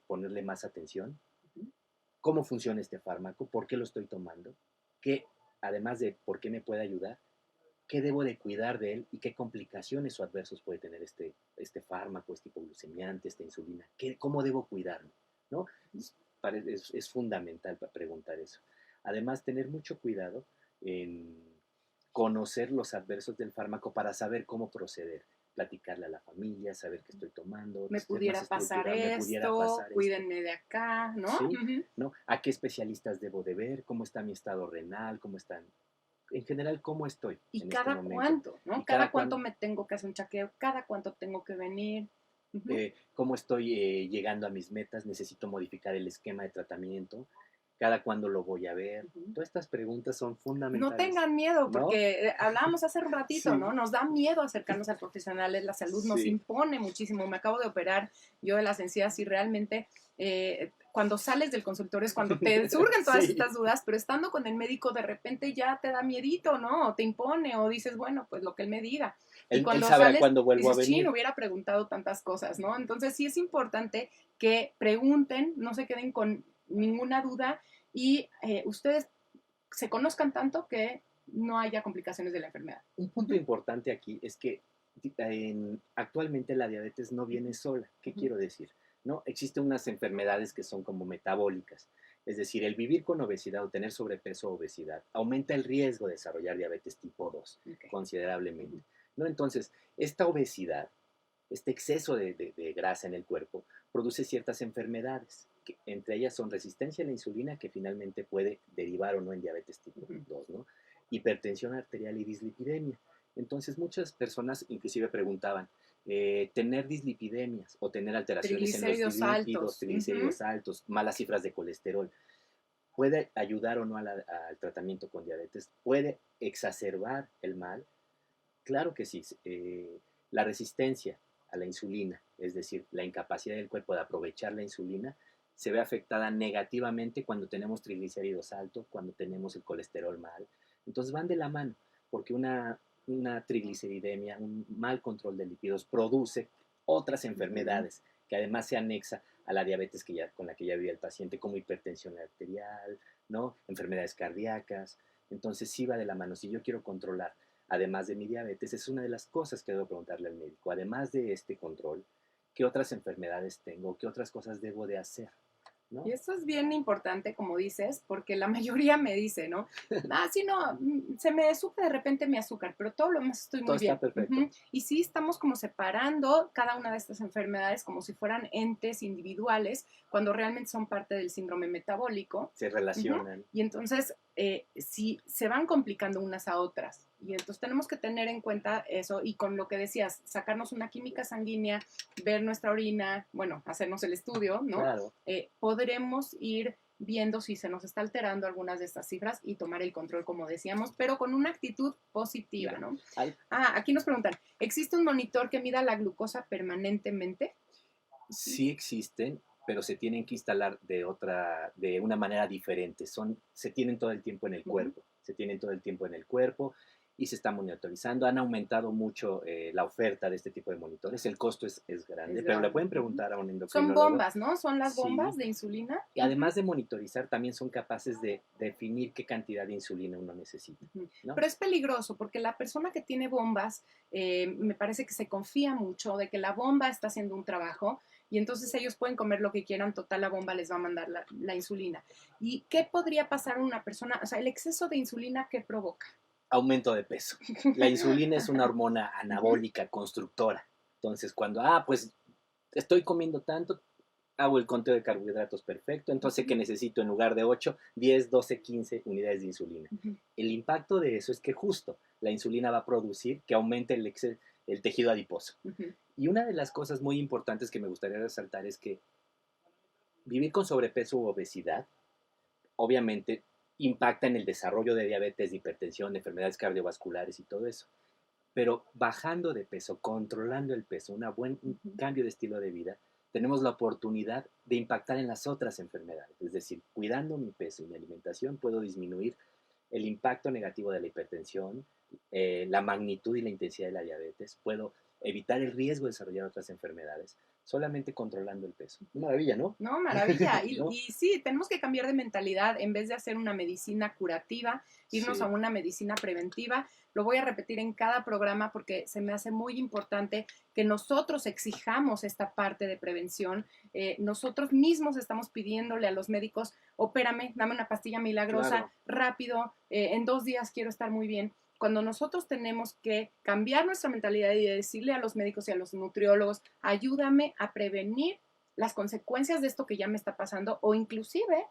ponerle más atención? ¿Cómo funciona este fármaco? ¿Por qué lo estoy tomando? ¿Qué, además de por qué me puede ayudar, qué debo de cuidar de él y qué complicaciones o adversos puede tener este fármaco, este hipoglucemiante, esta insulina? ¿Cómo debo cuidarme? ¿No? Es fundamental preguntar eso. Además, tener mucho cuidado en conocer los adversos del fármaco para saber cómo proceder, platicarle a la familia, saber qué estoy tomando, me pudiera pasar esto, cuídenme de acá, ¿no? ¿Sí? ¿No? ¿A qué especialistas debo de ver? ¿Cómo está mi estado renal? ¿Cómo están? En general, ¿cómo estoy? ¿Y en cada este momento? cuánto? ¿No? ¿Cada cuánto me tengo que hacer un chequeo? ¿Cada cuánto tengo que venir? ¿Cómo estoy llegando a mis metas? ¿Necesito modificar el esquema de tratamiento? ¿Cada cuándo lo voy a ver? Todas estas preguntas son fundamentales. No tengan miedo, porque ¿no? hablábamos hace un ratito, Sí. ¿no? Nos da miedo acercarnos al profesional de la salud, nos impone muchísimo. Me acabo de operar yo de las encías y realmente cuando sales del consultorio es cuando te surgen todas estas dudas, pero estando con el médico de repente ya te da miedito, ¿no? O te impone, o dices, bueno, pues lo que él me diga. Y cuando él sabrá sales, cuándo vuelvo dices, a venir. no hubiera preguntado tantas cosas, ¿no? Entonces sí es importante que pregunten, no se queden con ninguna duda y ustedes se conozcan tanto que no haya complicaciones de la enfermedad. Un punto importante aquí es que actualmente la diabetes no viene sola. ¿Qué quiero decir? ¿No? Existen unas enfermedades que son como metabólicas. Es decir, el vivir con obesidad o tener sobrepeso o obesidad aumenta el riesgo de desarrollar diabetes tipo 2 considerablemente. ¿No? Entonces, esta obesidad, este exceso de grasa en el cuerpo, produce ciertas enfermedades, que entre ellas son resistencia a la insulina, que finalmente puede derivar o no en diabetes tipo 2, ¿no? Hipertensión arterial y dislipidemia. Entonces muchas personas inclusive preguntaban, tener dislipidemias o tener alteraciones en los lípidos, triglicéridos altos, malas cifras de colesterol, ¿puede ayudar o no al tratamiento con diabetes? ¿Puede exacerbar el mal? Claro que sí. La resistencia a la insulina, es decir, la incapacidad del cuerpo de aprovechar la insulina, se ve afectada negativamente cuando tenemos triglicéridos altos, cuando tenemos el colesterol mal, Entonces van de la mano, porque una trigliceridemia, un mal control de lípidos produce otras enfermedades que además se anexa a la diabetes con la que ya vivía el paciente, como hipertensión arterial, ¿no? Enfermedades cardíacas. Entonces sí va de la mano. Si yo quiero controlar, además de mi diabetes, es una de las cosas que debo preguntarle al médico. Además de este control, ¿qué otras enfermedades tengo? ¿Qué otras cosas debo de hacer? Y ¿No? eso es bien importante, como dices, porque la mayoría me dice, ¿no? Ah, sí, no, se me sube de repente mi azúcar, pero todo lo demás estoy Todo muy está bien. perfecto. Y sí estamos como separando cada una de estas enfermedades como si fueran entes individuales, cuando realmente son parte del síndrome metabólico. Se relacionan. Y entonces, sí, se van complicando unas a otras. Y entonces tenemos que tener en cuenta eso. Y con lo que decías, sacarnos una química sanguínea, ver nuestra orina, bueno, hacernos el estudio, ¿no? Claro. Podremos ir viendo si se nos está alterando algunas de estas cifras y tomar el control, como decíamos, pero con una actitud positiva, ¿no? Aquí nos preguntan, ¿existe un monitor que mida la glucosa permanentemente? Sí existen, pero se tienen que instalar de una manera diferente. Se tienen todo el tiempo en el cuerpo, se tienen todo el tiempo en el cuerpo y se está monitorizando. Han aumentado mucho la oferta de este tipo de monitores. El costo es grande, pero le pueden preguntar a un Son endocrinólogo. bombas, ¿no? Son las bombas Sí. de insulina. Y además de monitorizar, también son capaces de definir qué cantidad de insulina uno necesita, ¿no? Pero es peligroso porque la persona que tiene bombas, me parece que se confía mucho de que la bomba está haciendo un trabajo y entonces ellos pueden comer lo que quieran, total la bomba les va a mandar la insulina. ¿Y qué podría pasar a una persona? O sea, el exceso de insulina, ¿qué provoca? Aumento de peso. La insulina es una hormona anabólica, constructora. Entonces, cuando, pues estoy comiendo tanto, hago el conteo de carbohidratos perfecto, entonces que necesito en lugar de 8, 10, 12, 15 unidades de insulina. El impacto de eso es que justo la insulina va a producir que aumente el tejido adiposo. Y una de las cosas muy importantes que me gustaría resaltar es que vivir con sobrepeso u obesidad, obviamente, impacta en el desarrollo de diabetes, de hipertensión, de enfermedades cardiovasculares y todo eso. Pero bajando de peso, controlando el peso, un cambio de estilo de vida, tenemos la oportunidad de impactar en las otras enfermedades. Es decir, cuidando mi peso y mi alimentación, puedo disminuir el impacto negativo de la hipertensión, la magnitud y la intensidad de la diabetes, puedo evitar el riesgo de desarrollar otras enfermedades, solamente controlando el peso. Maravilla, ¿no? No, maravilla. ¿No? Y sí, tenemos que cambiar de mentalidad en vez de hacer una medicina curativa, irnos Sí. a una medicina preventiva. Lo voy a repetir en cada programa porque se me hace muy importante que nosotros exijamos esta parte de prevención. Nosotros mismos estamos pidiéndole a los médicos, opérame, dame una pastilla milagrosa, Claro. rápido, en 2 días quiero estar muy bien. Cuando nosotros tenemos que cambiar nuestra mentalidad y decirle a los médicos y a los nutriólogos, ayúdame a prevenir las consecuencias de esto que ya me está pasando o inclusive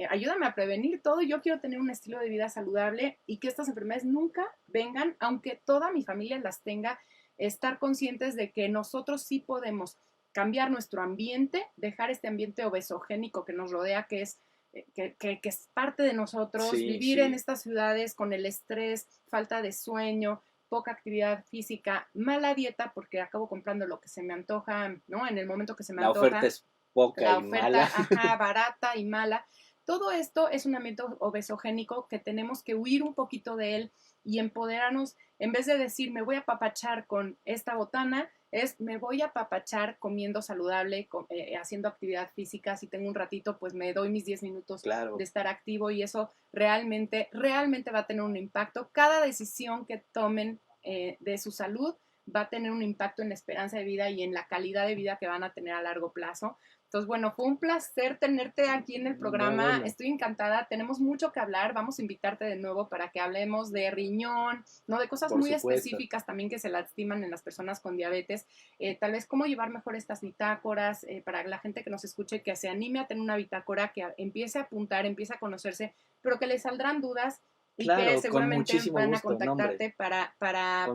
ayúdame a prevenir todo. Yo quiero tener un estilo de vida saludable y que estas enfermedades nunca vengan, aunque toda mi familia las tenga, estar conscientes de que nosotros sí podemos cambiar nuestro ambiente, dejar este ambiente obesogénico que nos rodea, que es es parte de nosotros, vivir en estas ciudades con el estrés, falta de sueño, poca actividad física, mala dieta, porque acabo comprando lo que se me antoja, ¿no? En el momento que se me antoja. La oferta es poca la y oferta, mala. Ajá, barata y mala. Todo esto es un ambiente obesogénico que tenemos que huir un poquito de él y empoderarnos. En vez de decir, me voy a papachar con esta botana, es me voy a papachar comiendo saludable, haciendo actividad física. Si tengo un ratito, pues me doy mis 10 minutos de estar activo y eso realmente va a tener un impacto. Cada decisión que tomen de su salud va a tener un impacto en la esperanza de vida y en la calidad de vida que van a tener a largo plazo. Entonces, bueno, fue un placer tenerte aquí en el programa. Bueno. Estoy encantada. Tenemos mucho que hablar. Vamos a invitarte de nuevo para que hablemos de riñón, ¿no? De cosas muy específicas también que se lastiman en las personas con diabetes. Tal vez cómo llevar mejor estas bitácoras para la gente que nos escuche, que se anime a tener una bitácora, que empiece a apuntar, empiece a conocerse, pero que le saldrán dudas y claro, que seguramente van a contactarte para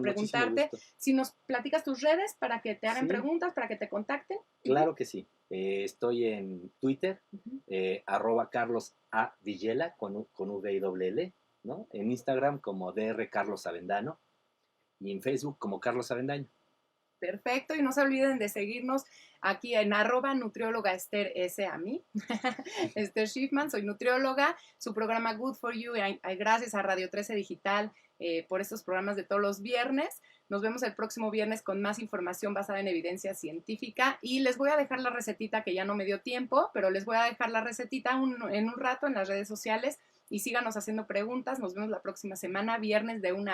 preguntarte. Si nos platicas tus redes para que te hagan preguntas, para que te contacten. Claro que sí. Estoy en Twitter, @Carlos A. Villela, con V y doble L, ¿no? En Instagram como Dr. Carlos Avendano y en Facebook como Carlos Avendaño. Perfecto, y no se olviden de seguirnos aquí en @nutrióloga Esther S. a mí, Esther Schiffman, soy nutrióloga, su programa Good for You, gracias a Radio 13 Digital por estos programas de todos los viernes. Nos vemos el próximo viernes con más información basada en evidencia científica y les voy a dejar la recetita que ya no me dio tiempo, pero les voy a dejar la recetita en un rato en las redes sociales y síganos haciendo preguntas. Nos vemos la próxima semana, viernes de 1